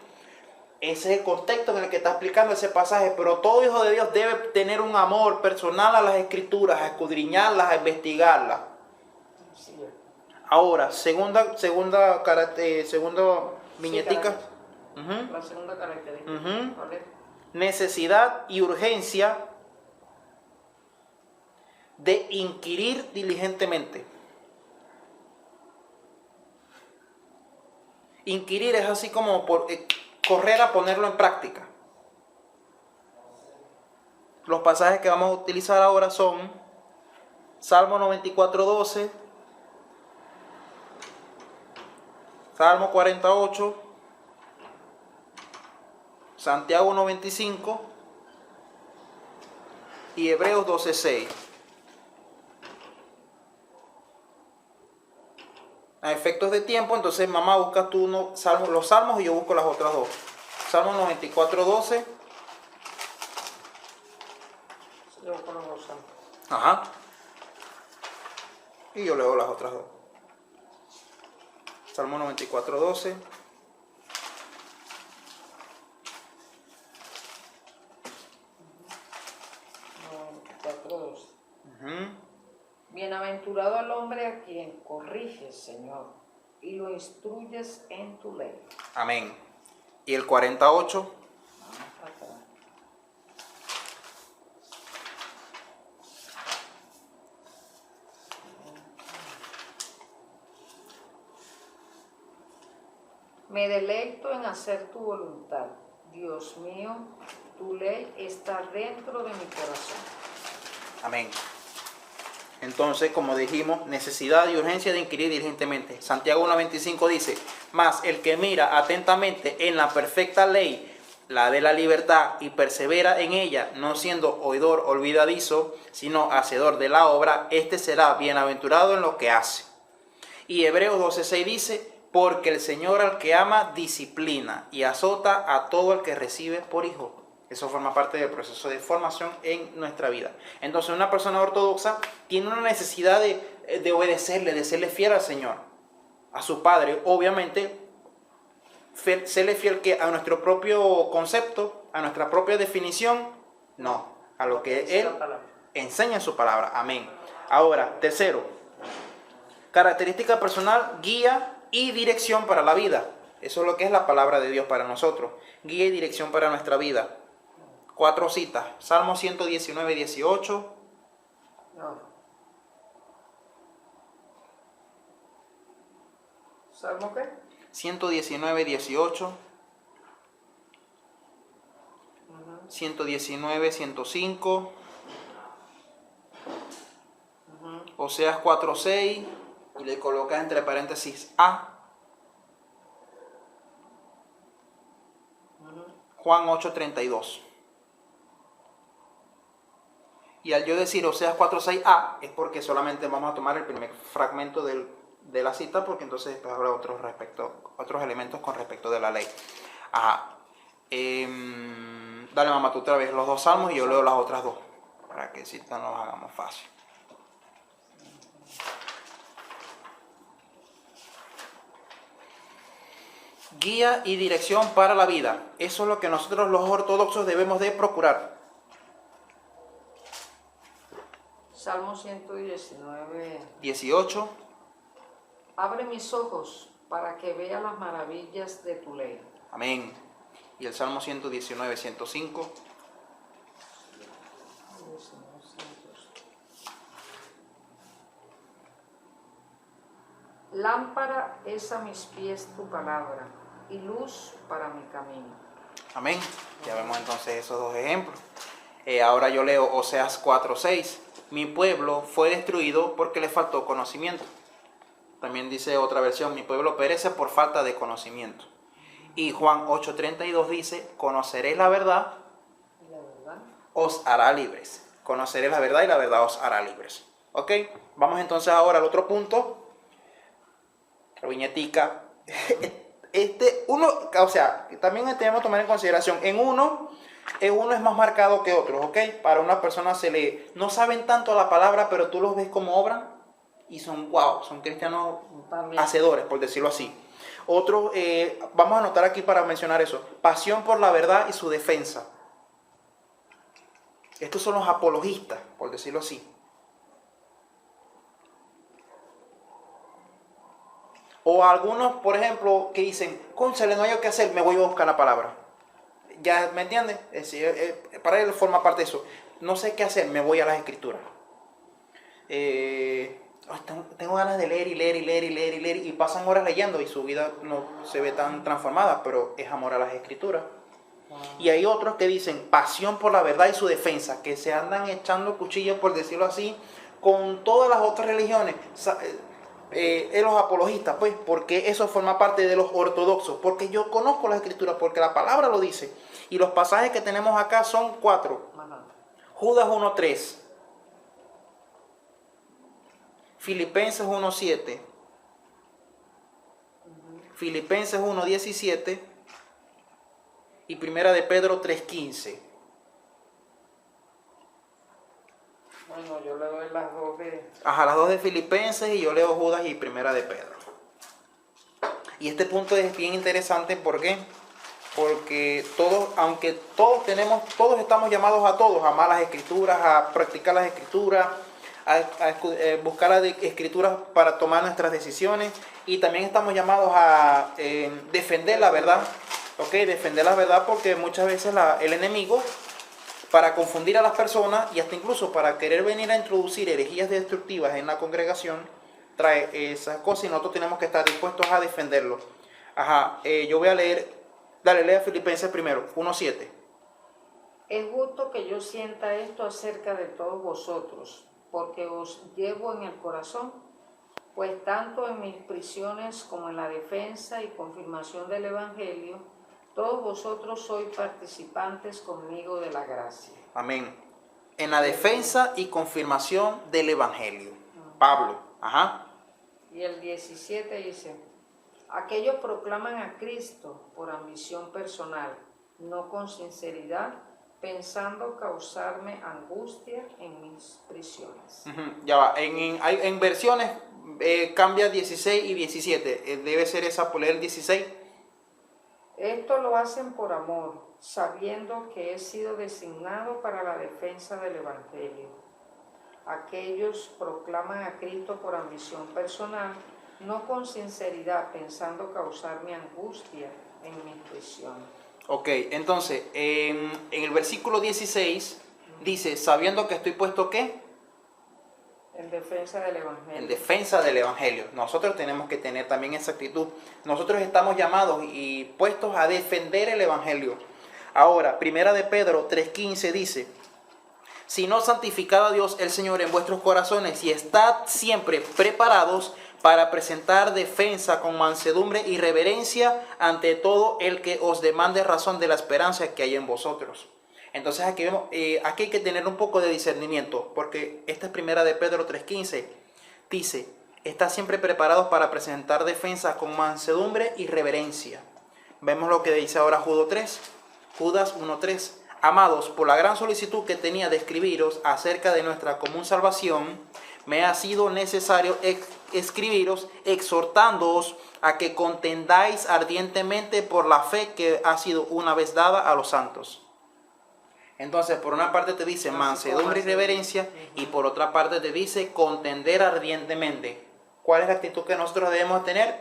Ese es el contexto en el que está explicando ese pasaje. Pero todo hijo de Dios debe tener un amor personal a las escrituras, a escudriñarlas, a investigarlas. Sí. Ahora, segunda viñetica. Sí, la segunda característica. ¿Vale? Necesidad y urgencia de inquirir diligentemente. Inquirir es así como por correr a ponerlo en práctica. Los pasajes que vamos a utilizar ahora son Salmo 94:12, Salmo 48, Santiago 95 y Hebreos 12:6. A efectos de tiempo, entonces mamá busca tú los salmos y yo busco las otras dos. Salmo 94:12. Yo conozco los salmos. Ajá. Y yo leo las otras dos. Salmo 94:12. Bienaventurado el hombre a quien corriges, Señor, y lo instruyes en tu ley. Amén. Y el 48. Me deleito en hacer tu voluntad. Dios mío, tu ley está dentro de mi corazón. Amén. Entonces, como dijimos, necesidad y urgencia de inquirir diligentemente. Santiago 1:25 dice, mas el que mira atentamente en la perfecta ley, la de la libertad, y persevera en ella, no siendo oidor olvidadizo, sino hacedor de la obra, este será bienaventurado en lo que hace. Y Hebreos 12:6 dice, porque el Señor al que ama disciplina y azota a todo el que recibe por hijo. Eso forma parte del proceso de formación en nuestra vida. Entonces una persona ortodoxa tiene una necesidad de obedecerle, de serle fiel al Señor, a su Padre. Obviamente, serle fiel que a nuestro propio concepto, a nuestra propia definición, no, a lo que Él enseña en su palabra. Amén. Ahora, tercero, característica personal, guía y dirección para la vida. Eso es lo que es la palabra de Dios para nosotros. Guía y dirección para nuestra vida. 4 citas. Salmo 119, 18. No. ¿Salmo qué? 119, 18. 119, 105. Oseas 4, 6. Y le colocas entre paréntesis A. Juan 8, 32. Y al yo decir Oseas 4, 6a, es porque solamente vamos a tomar el primer fragmento de la cita, porque entonces después habrá otros elementos con respecto de la ley. Ajá. Dale, mamá, tú otra vez los 2 salmos y yo leo las otras 2, para que si no nos hagamos fácil. Guía y dirección para la vida. Eso es lo que nosotros los ortodoxos debemos de procurar. Salmo 119. 18. Abre mis ojos para que vea las maravillas de tu ley. Amén. Y el Salmo 119, 105. Lámpara es a mis pies tu palabra y luz para mi camino. Amén. Ya vemos entonces esos 2 ejemplos. Ahora yo leo Oseas 4, 6. Mi pueblo fue destruido porque le faltó conocimiento. También dice otra versión, mi pueblo perece por falta de conocimiento. Y Juan 8, 32 dice, conoceréis la verdad, os hará libres. Conoceréis la verdad y la verdad os hará libres. ¿Ok? Vamos entonces ahora al otro punto. La viñetica. También tenemos que tomar en consideración, uno es más marcado que otros, ¿ok? Para una persona no saben tanto la palabra, pero tú los ves como obran y son cristianos hacedores, por decirlo así. Otro, vamos a anotar aquí para mencionar eso, pasión por la verdad y su defensa. Estos son los apologistas, por decirlo así. O algunos, por ejemplo, que dicen, cónchale, no hay qué hacer, me voy a buscar la palabra. ¿Ya me entiendes? Para él forma parte de eso. No sé qué hacer, me voy a las escrituras. Tengo ganas de leer y leer y leer y leer y leer, y pasan horas leyendo y su vida no se ve tan transformada, pero es amor a las escrituras. Y hay otros que dicen pasión por la verdad y su defensa, que se andan echando cuchillos, por decirlo así, con todas las otras religiones. Los apologistas, pues, porque eso forma parte de los ortodoxos, porque yo conozco las escrituras, porque la palabra lo dice. Y los pasajes que tenemos acá son 4. Judas 1:3. Filipenses 1:7. Filipenses 1:17. Y Primera de Pedro 3:15. Bueno, yo le doy las 2 de... Las 2 de Filipenses y yo leo Judas y Primera de Pedro. Y este punto es bien interesante, ¿por qué? Porque aunque todos estamos llamados a amar las escrituras, a practicar las escrituras, a buscar las escrituras para tomar nuestras decisiones, y también estamos llamados a defender la verdad, ¿ok? Defender la verdad, porque muchas veces el enemigo, para confundir a las personas y hasta incluso para querer venir a introducir herejías destructivas en la congregación, trae esas cosas y nosotros tenemos que estar dispuestos a defenderlo. Yo voy a leer, lea Filipenses primero, 1:7. Es justo que yo sienta esto acerca de todos vosotros, porque os llevo en el corazón, pues tanto en mis prisiones como en la defensa y confirmación del Evangelio, todos vosotros sois participantes conmigo de la gracia. Amén. En la defensa y confirmación del Evangelio. Pablo. Y el 17 dice, aquellos proclaman a Cristo por ambición personal, no con sinceridad, pensando causarme angustia en mis prisiones. Ya va. En versiones cambia 16 y 17. Debe ser esa por leer 16. Esto lo hacen por amor, sabiendo que he sido designado para la defensa del Evangelio. Aquellos proclaman a Cristo por ambición personal, no con sinceridad, pensando causarme angustia en mi prisión. Ok, entonces, en el versículo 16 dice, sabiendo que estoy puesto, ¿qué? En defensa del Evangelio. En defensa del Evangelio. Nosotros tenemos que tener también esa actitud. Nosotros estamos llamados y puestos a defender el Evangelio. Ahora, primera de Pedro 3:15 dice, sino santificad a Dios el Señor en vuestros corazones y estad siempre preparados para presentar defensa con mansedumbre y reverencia ante todo el que os demande razón de la esperanza que hay en vosotros. Entonces aquí hay que tener un poco de discernimiento, porque esta es primera de Pedro 3:15, dice, está siempre preparados para presentar defensa con mansedumbre y reverencia. Vemos lo que dice ahora Judas 1:3. Amados, por la gran solicitud que tenía de escribiros acerca de nuestra común salvación, me ha sido necesario escribiros exhortándoos a que contendáis ardientemente por la fe que ha sido una vez dada a los santos. Entonces, por una parte te dice mansedumbre y reverencia, y por otra parte te dice contender ardientemente. ¿Cuál es la actitud que nosotros debemos tener?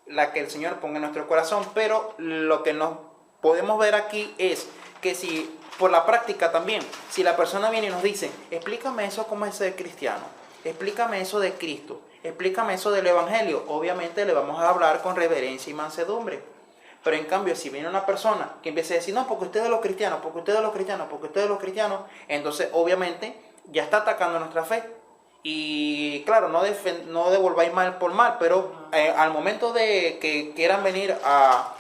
La que el Señor ponga en nuestro corazón. Pero lo que nos podemos ver aquí es que si, por la práctica también, si la persona viene y nos dice, explícame eso como es ser cristiano, explícame eso de Cristo, explícame eso del Evangelio, obviamente le vamos a hablar con reverencia y mansedumbre. Pero en cambio, si viene una persona que empieza a decir, no, porque ustedes los cristianos, porque ustedes los cristianos, porque ustedes los cristianos, entonces obviamente ya está atacando nuestra fe. Y claro, no devolváis mal por mal, pero al momento de que quieran venir a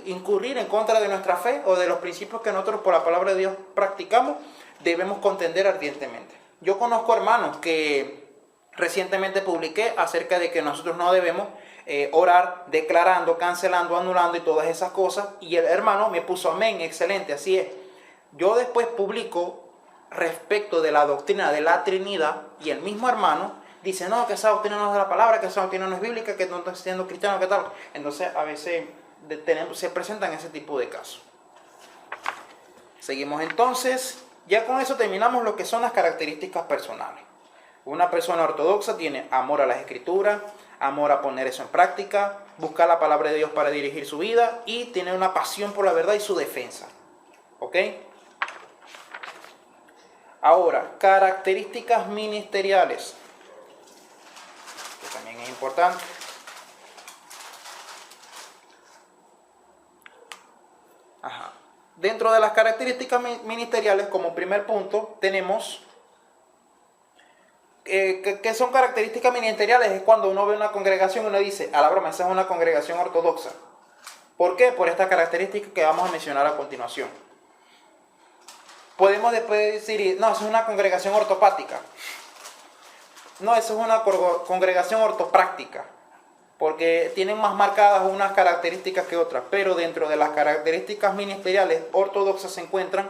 incurrir en contra de nuestra fe o de los principios que nosotros por la palabra de Dios practicamos, debemos contender ardientemente. Yo conozco hermanos que recientemente publiqué acerca de que nosotros no debemos orar declarando, cancelando, anulando y todas esas cosas, y el hermano me puso amén, excelente, así es. Yo después publico respecto de la doctrina de la Trinidad y el mismo hermano dice, no, que esa doctrina no es de la palabra, que esa doctrina no es bíblica, que no estoy siendo cristiano, que tal. Entonces a veces se presentan ese tipo de casos. Seguimos entonces, ya con eso terminamos lo que son las características personales. Una persona ortodoxa tiene amor a las escrituras, amor a poner eso en práctica, buscar la palabra de Dios para dirigir su vida y tiene una pasión por la verdad y su defensa. ¿Ok? Ahora, características ministeriales, que también es importante. Ajá. Dentro de las características ministeriales, como primer punto, tenemos que son características ministeriales. Es cuando uno ve una congregación y uno dice, a la broma, esa es una congregación ortodoxa. ¿Por qué? Por esta característica que vamos a mencionar a continuación. Podemos después decir, no, eso es una congregación ortopática. No, eso es una congregación ortopráctica, porque tienen más marcadas unas características que otras. Pero dentro de las características ministeriales ortodoxas se encuentran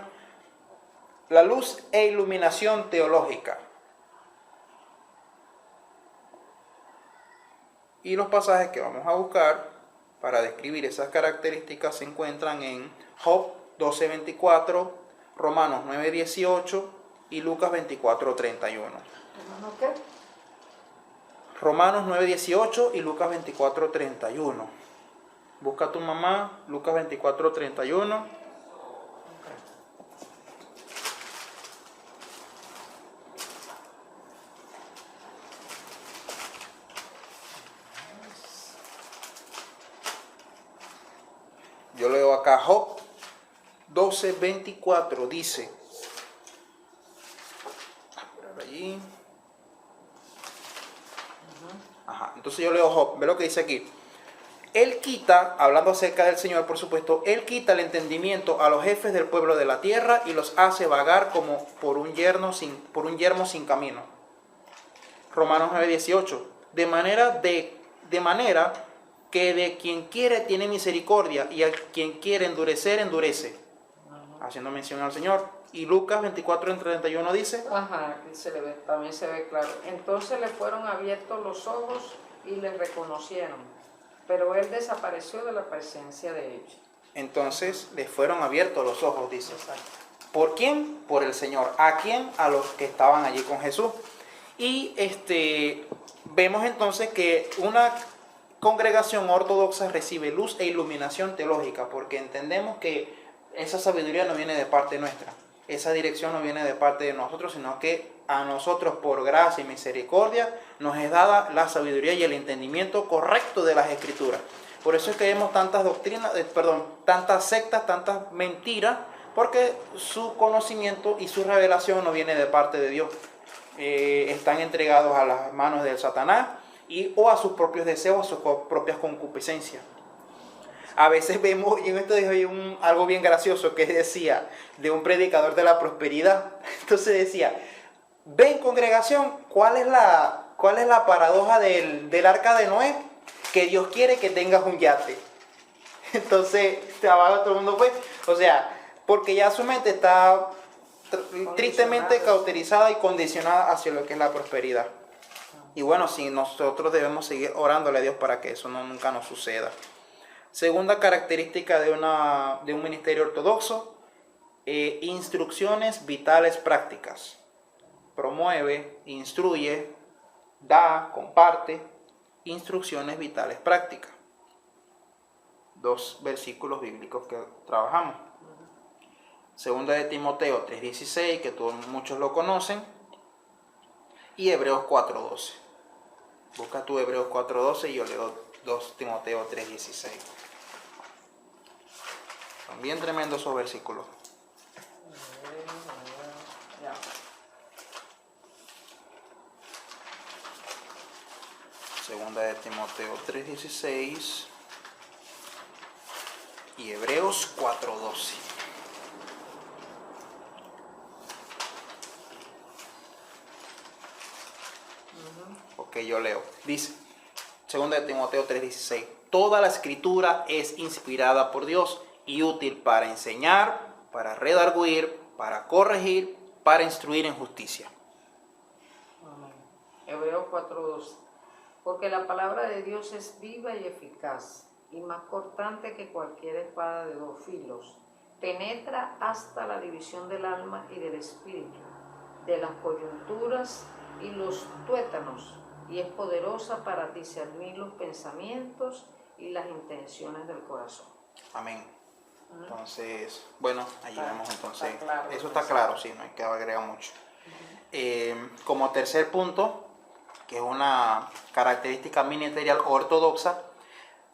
la luz e iluminación teológica. Y los pasajes que vamos a buscar para describir esas características se encuentran en Job 12:24, Romanos 9:18 y Lucas 24:31. ¿Qué? Romanos 9:18 y Lucas 24:31. Busca a tu mamá, Lucas 24:31. Yo leo acá Job 12:24, dice, por allí. Ajá. Entonces yo leo Job, ve lo que dice aquí. Él quita, hablando acerca del Señor, por supuesto, Él quita el entendimiento a los jefes del pueblo de la tierra y los hace vagar como por un yermo sin camino. Romanos 9:18. De manera que de quien quiere tiene misericordia y a quien quiere endurecer, endurece. Haciendo mención al Señor. Y Lucas 24:31 dice. Ajá, aquí también se ve claro. Entonces le fueron abiertos los ojos y le reconocieron, pero él desapareció de la presencia de ellos. Entonces le fueron abiertos los ojos, dice. ¿Por quién? Por el Señor. ¿A quién? A los que estaban allí con Jesús. Y vemos entonces que congregación ortodoxa recibe luz e iluminación teológica, porque entendemos que esa sabiduría no viene de parte nuestra, esa dirección no viene de parte de nosotros, sino que a nosotros por gracia y misericordia nos es dada la sabiduría y el entendimiento correcto de las Escrituras. Por eso es que vemos tantas doctrinas, tantas sectas, tantas mentiras, porque su conocimiento y su revelación no viene de parte de Dios. Están entregados a las manos del Satanás o a sus propios deseos, a sus propias concupiscencias. A veces vemos, y en esto dijo algo bien gracioso que decía de un predicador de la prosperidad. Entonces decía, ven congregación, ¿cuál es la paradoja del arca de Noé? Que Dios quiere que tengas un yate. Entonces, todo el mundo fue, o sea, porque ya su mente está tristemente cauterizada y condicionada hacia lo que es la prosperidad. Y bueno, sí, nosotros debemos seguir orándole a Dios para que eso nunca nos suceda. Segunda característica de un ministerio ortodoxo, instrucciones vitales prácticas. Promueve, instruye, da, comparte instrucciones vitales prácticas. 2 versículos bíblicos que trabajamos. Segunda de Timoteo 3:16, que muchos lo conocen, y Hebreos 4:12. Busca tu Hebreos 4:12 y yo leo 2 Timoteo 3:16. Son bien tremendos esos versículos. Segunda de Timoteo 3:16 y Hebreos 4:12. Ok, yo leo. Dice, segunda de Timoteo 3:16, toda la escritura es inspirada por Dios y útil para enseñar, para redarguir, para corregir, para instruir en justicia. Hebreos 4:12. Porque la palabra de Dios es viva y eficaz, y más cortante que cualquier espada de 2 filos. Penetra hasta la división del alma y del espíritu, de las coyunturas y los tuétanos, y es poderosa para discernir los pensamientos y las intenciones del corazón. Amén. Entonces, bueno, allí vemos entonces. Está claro, eso está claro, sí, no hay que agregar mucho. Como tercer punto, que es una característica ministerial ortodoxa,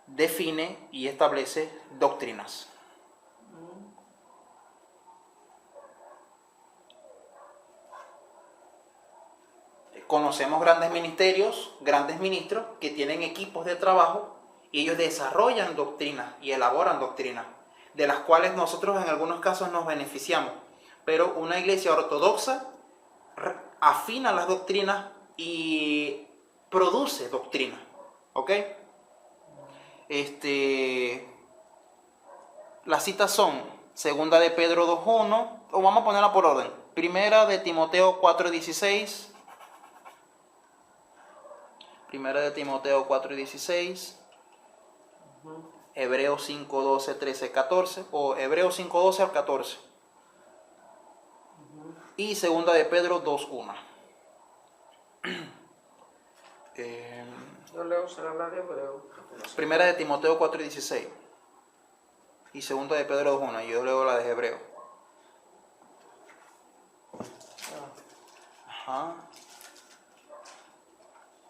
define y establece doctrinas. Conocemos grandes ministerios, grandes ministros que tienen equipos de trabajo y ellos desarrollan doctrinas y elaboran doctrinas, de las cuales nosotros en algunos casos nos beneficiamos. Pero una iglesia ortodoxa afina las doctrinas y produce doctrina. ¿Ok? Las citas son segunda de Pedro 2:1, o vamos a ponerla por orden. Primera de Timoteo 4:16. Primera de Timoteo 4:16. Hebreos 5:12, 13, 14. O Hebreos 5:12 al 14. Y segunda de Pedro 2:1. Yo leo, será la de Hebreos. Primera de Timoteo 4:16. Y segunda de Pedro 2:1. Yo leo la de Hebreo. Ajá.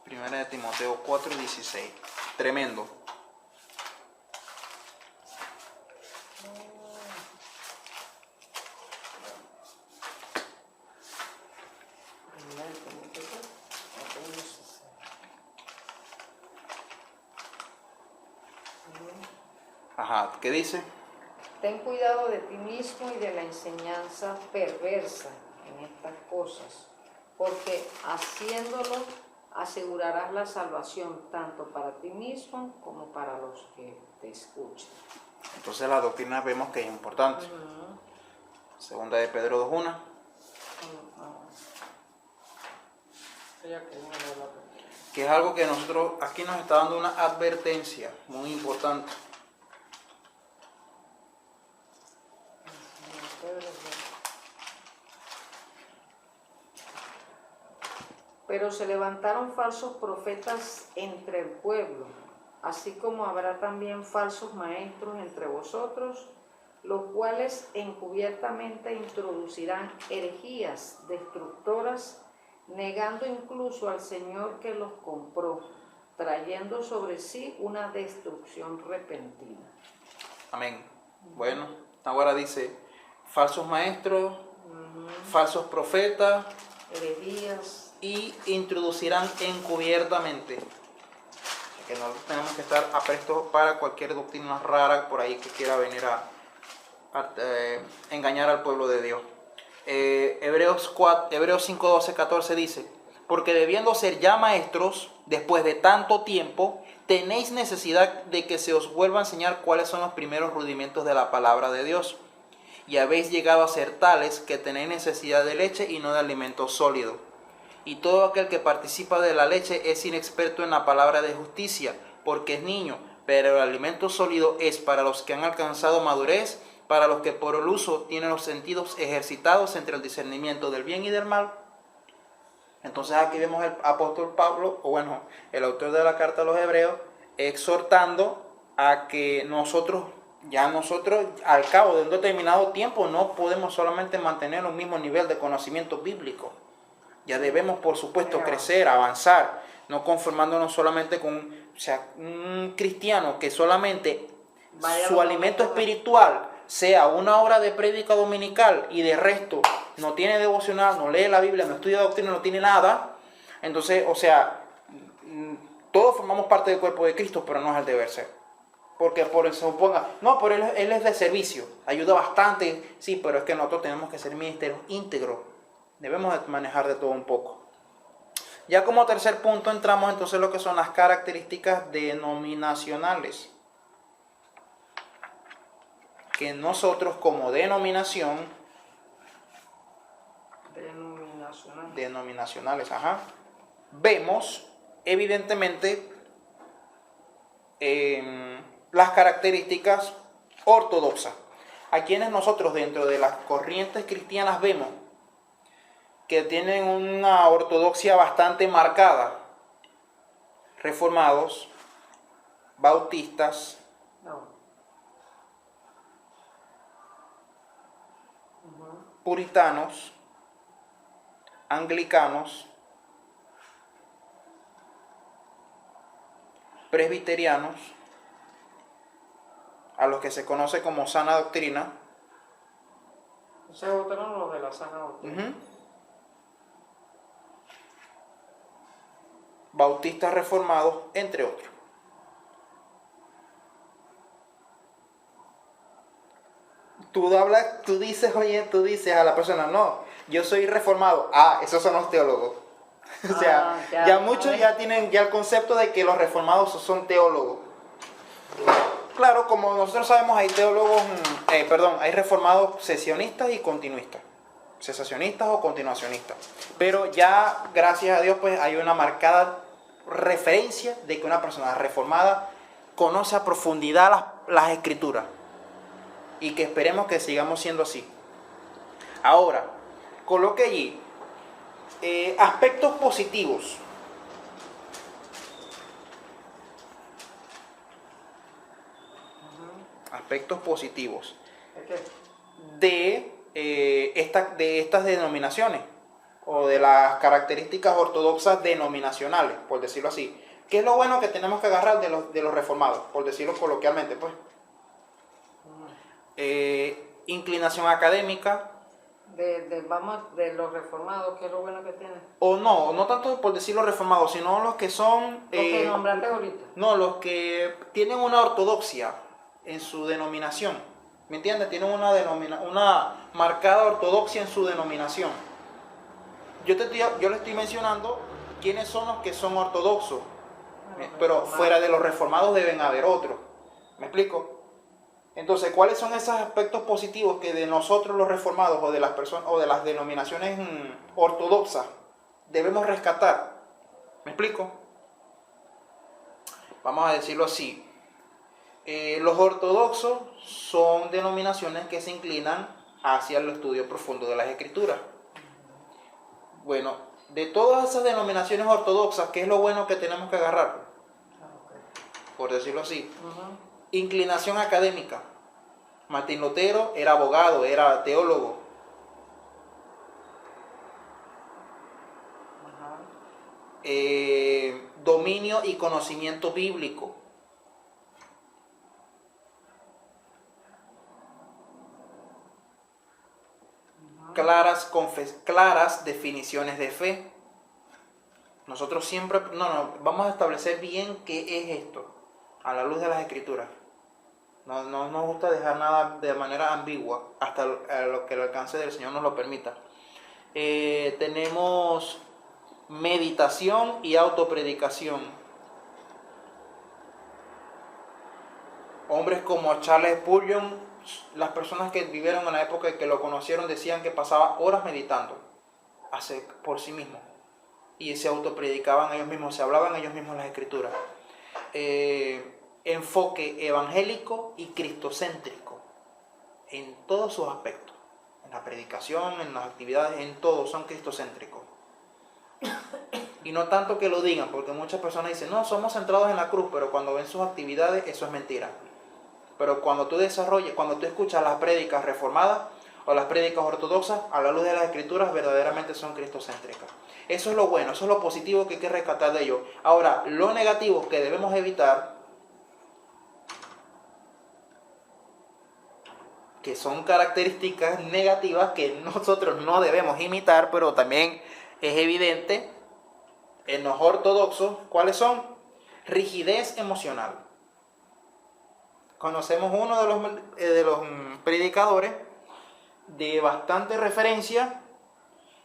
Primera de Timoteo 4:16. Tremendo. Ajá, ¿qué dice? Ten cuidado de ti mismo y de la enseñanza perversa en estas cosas, porque haciéndolo asegurarás la salvación tanto para ti mismo como para los que te escuchan. Entonces la doctrina vemos que es importante. Segunda de Pedro 2:1. Que es algo que nosotros aquí nos está dando una advertencia muy importante. Pero se levantaron falsos profetas entre el pueblo, así como habrá también falsos maestros entre vosotros, los cuales encubiertamente introducirán herejías destructoras, negando incluso al Señor que los compró, trayendo sobre sí una destrucción repentina. Amén. Bueno, ahora dice, falsos maestros, falsos profetas, Herejías. y introducirán encubiertamente. Que no tenemos que estar aprestos para cualquier doctrina rara por ahí que quiera venir a engañar al pueblo de Dios. Hebreos 5, 12, 14 dice, porque debiendo ser ya maestros, después de tanto tiempo, tenéis necesidad de que se os vuelva a enseñar cuáles son los primeros rudimentos de la palabra de Dios. Y habéis llegado a ser tales que tenéis necesidad de leche y no de alimento sólido. Y todo aquel que participa de la leche es inexperto en la palabra de justicia, porque es niño, pero el alimento sólido es para los que han alcanzado madurez, para los que por el uso tienen los sentidos ejercitados entre el discernimiento del bien y del mal. Entonces aquí vemos el apóstol Pablo, o bueno, el autor de la carta a los Hebreos, exhortando a que nosotros al cabo de un determinado tiempo no podemos solamente mantener un mismo nivel de conocimiento bíblico. Ya debemos, por supuesto, crecer, avanzar, no conformándonos solamente con un cristiano que solamente su alimento espiritual sea una hora de prédica dominical y de resto no tiene devocional, no lee la Biblia, no estudia doctrina, no tiene nada. Entonces, todos formamos parte del cuerpo de Cristo, pero no es el deber ser. Porque por eso suponga, no, pero él es de servicio, ayuda bastante, sí, pero es que nosotros tenemos que ser ministerios íntegros. Debemos manejar de todo un poco. Ya como tercer punto entramos entonces en lo que son las características denominacionales. Que nosotros como denominacionales, vemos evidentemente las características ortodoxas. A quienes nosotros dentro de las corrientes cristianas vemos que tienen una ortodoxia bastante marcada: reformados, bautistas, puritanos, anglicanos, presbiterianos, a los que se conoce como sana doctrina. Ese es otro de los de la sana doctrina. Bautistas reformados, entre otros. Tú dices a la persona, no, yo soy reformado. Ah, esos son los teólogos. O sea, ya muchos ya tienen ya el concepto de que los reformados son teólogos. Claro, como nosotros sabemos, hay hay reformados cesionistas y continuistas. Cesacionistas o continuacionistas. Pero ya, gracias a Dios, pues hay una marcada referencia de que una persona reformada conoce a profundidad las escrituras. Y que esperemos que sigamos siendo así. Ahora, coloque allí aspectos positivos. Aspectos positivos de estas denominaciones o de las características ortodoxas denominacionales, por decirlo así. ¿Qué es lo bueno que tenemos que agarrar de los reformados, por decirlo coloquialmente, pues? Inclinación académica. De los reformados, ¿qué es lo bueno que tienen? O no tanto por decirlo reformados, sino los que son... Los que nombraste ahorita. No, los que tienen una ortodoxia en su denominación. ¿Me entiendes? Tienen una marcada ortodoxia en su denominación. Yo le estoy mencionando quiénes son los que son ortodoxos. Pero fuera de los reformados deben haber otros. ¿Me explico? Entonces, ¿cuáles son esos aspectos positivos que de nosotros los reformados o de las personas o de las denominaciones ortodoxas debemos rescatar? ¿Me explico? Vamos a decirlo así. Los ortodoxos son denominaciones que se inclinan hacia el estudio profundo de las Escrituras. Bueno, de todas esas denominaciones ortodoxas, ¿qué es lo bueno que tenemos que agarrar? por decirlo así. Ujú. Inclinación académica. Martín Lutero era abogado, era teólogo. Ajá. Dominio y conocimiento bíblico. Claras definiciones de fe. Nosotros siempre, vamos a establecer bien qué es esto, a la luz de las escrituras. No nos gusta dejar nada de manera ambigua, hasta lo que el alcance del Señor nos lo permita. Tenemos meditación y autopredicación. Hombres como Charles Spurgeon, las personas que vivieron en la época y que lo conocieron decían que pasaba horas meditando por sí mismo. Y se autopredicaban ellos mismos, se hablaban ellos mismos las escrituras. Enfoque evangélico y cristocéntrico en todos sus aspectos. En la predicación, en las actividades, en todo son cristocéntricos. Y no tanto que lo digan, porque muchas personas dicen, no, somos centrados en la cruz, pero cuando ven sus actividades, eso es mentira. Pero cuando tú escuchas las prédicas reformadas o las prédicas ortodoxas, a la luz de las escrituras, verdaderamente son cristocéntricas. Eso es lo bueno, eso es lo positivo que hay que rescatar de ello. Ahora, lo negativo que debemos evitar, que son características negativas que nosotros no debemos imitar, pero también es evidente en los ortodoxos, ¿cuáles son? Rigidez emocional. Conocemos uno de los predicadores de bastante referencia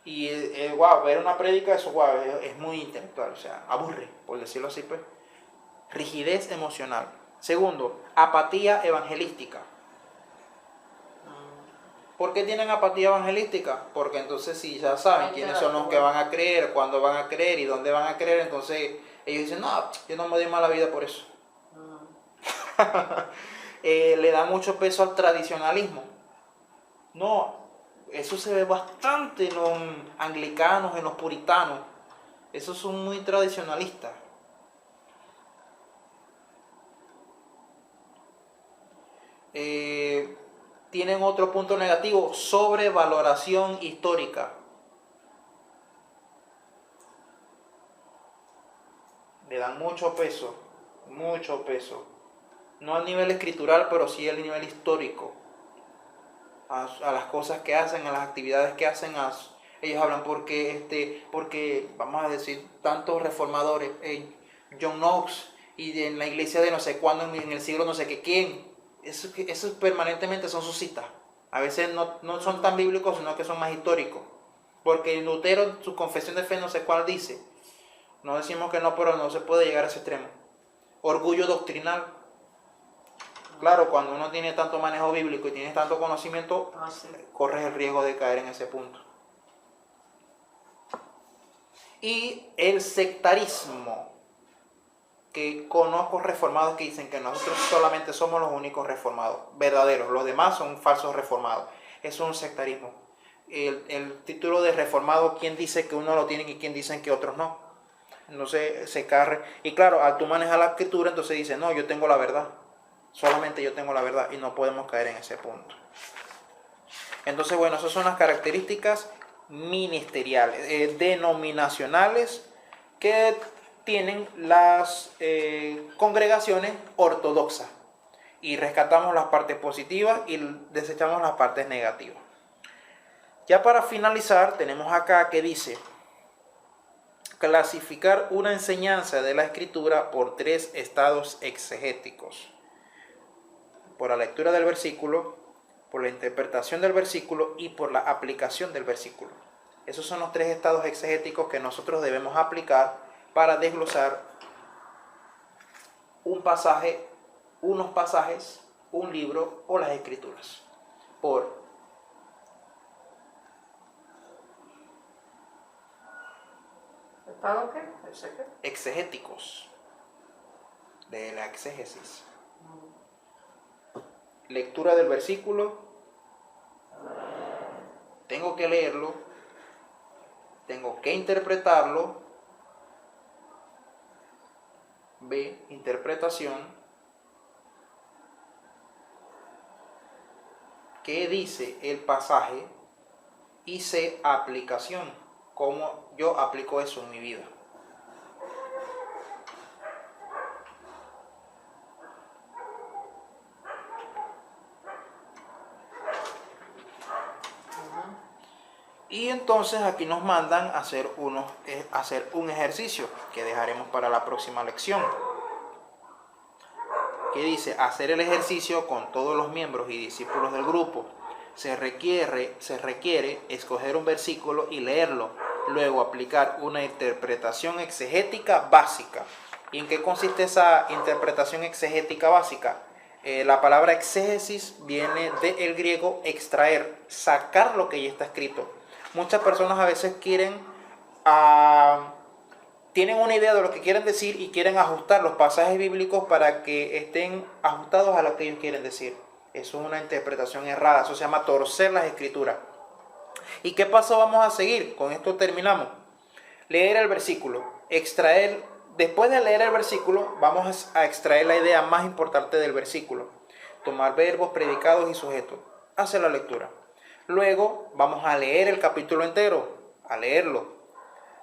y ver una prédica, eso es muy intelectual, o sea, aburre, por decirlo así, pues. Rigidez emocional. Segundo, apatía evangelística. ¿Por qué tienen apatía evangelística? Porque entonces si ya saben quiénes son los que van a creer, cuándo van a creer y dónde van a creer, entonces ellos dicen, no, yo no me doy mala vida por eso. Le da mucho peso al tradicionalismo. No, eso se ve bastante en los anglicanos, en los puritanos. Esos son muy tradicionalistas. Tienen otro punto negativo, sobrevaloración histórica. Le dan mucho peso. No al nivel escritural, pero sí al nivel histórico. A las cosas que hacen, a las actividades que hacen. Ellos hablan porque, vamos a decir, tantos reformadores, John Knox, y en la iglesia de no sé cuándo, en el siglo no sé qué quién. Eso permanentemente son sus citas. A veces no son tan bíblicos, sino que son más históricos. Porque Lutero, su confesión de fe, no sé cuál dice. No decimos que no, pero no se puede llegar a ese extremo. Orgullo doctrinal. Claro, cuando uno tiene tanto manejo bíblico y tiene tanto conocimiento, corres el riesgo de caer en ese punto. Y el sectarismo, que conozco reformados que dicen que nosotros solamente somos los únicos reformados, verdaderos, los demás son falsos reformados. Eso es un sectarismo. El título de reformado, ¿quién dice que uno lo tiene y quién dicen que otros no? Entonces se carre. Y claro, al tú manejar la escritura, entonces dice, no, yo tengo la verdad. Solamente yo tengo la verdad y no podemos caer en ese punto. Entonces, bueno, esas son las características ministeriales, denominacionales que tienen las congregaciones ortodoxas. Y rescatamos las partes positivas y desechamos las partes negativas. Ya para finalizar, tenemos acá que dice: clasificar una enseñanza de la escritura por 3 estados exegéticos. Por la lectura del versículo, por la interpretación del versículo y por la aplicación del versículo. Esos son los 3 estados exegéticos que nosotros debemos aplicar para desglosar un pasaje, unos pasajes, un libro o las escrituras. Por ¿estado qué? exegéticos, de la exégesis. Lectura del versículo, tengo que leerlo, tengo que interpretarlo, B, interpretación. ¿Qué dice el pasaje? Y C, aplicación. ¿Cómo yo aplico eso en mi vida? Y entonces aquí nos mandan a hacer un ejercicio que dejaremos para la próxima lección. Que dice, hacer el ejercicio con todos los miembros y discípulos del grupo. Se requiere escoger un versículo y leerlo. Luego aplicar una interpretación exegética básica. ¿Y en qué consiste esa interpretación exegética básica? La palabra exégesis viene del griego extraer, sacar lo que ya está escrito. Muchas personas a veces tienen una idea de lo que quieren decir y quieren ajustar los pasajes bíblicos para que estén ajustados a lo que ellos quieren decir. Eso es una interpretación errada, eso se llama torcer las escrituras. ¿Y qué paso vamos a seguir? Con esto terminamos. Leer el versículo, después de leer el versículo, vamos a extraer la idea más importante del versículo. Tomar verbos, predicados y sujetos. Hacer la lectura. Luego vamos a leer el capítulo entero, a leerlo.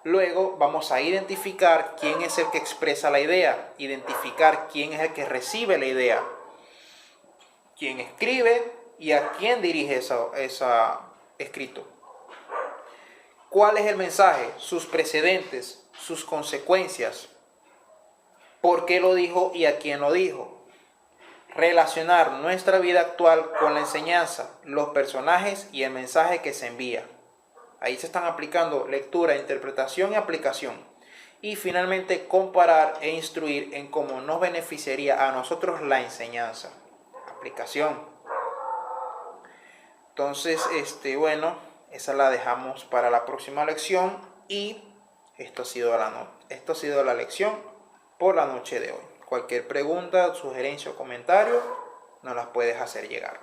Luego vamos a identificar quién es el que expresa la idea, identificar quién es el que recibe la idea, quién escribe y a quién dirige esa escrito. ¿Cuál es el mensaje? Sus precedentes, sus consecuencias, por qué lo dijo y a quién lo dijo. Relacionar nuestra vida actual con la enseñanza, los personajes y el mensaje que se envía. Ahí se están aplicando lectura, interpretación y aplicación. Y finalmente comparar e instruir en cómo nos beneficiaría a nosotros la enseñanza. Aplicación. Entonces, bueno, esa la dejamos para la próxima lección. Y esto ha sido la lección por la noche de hoy. Cualquier pregunta, sugerencia o comentario nos las puedes hacer llegar.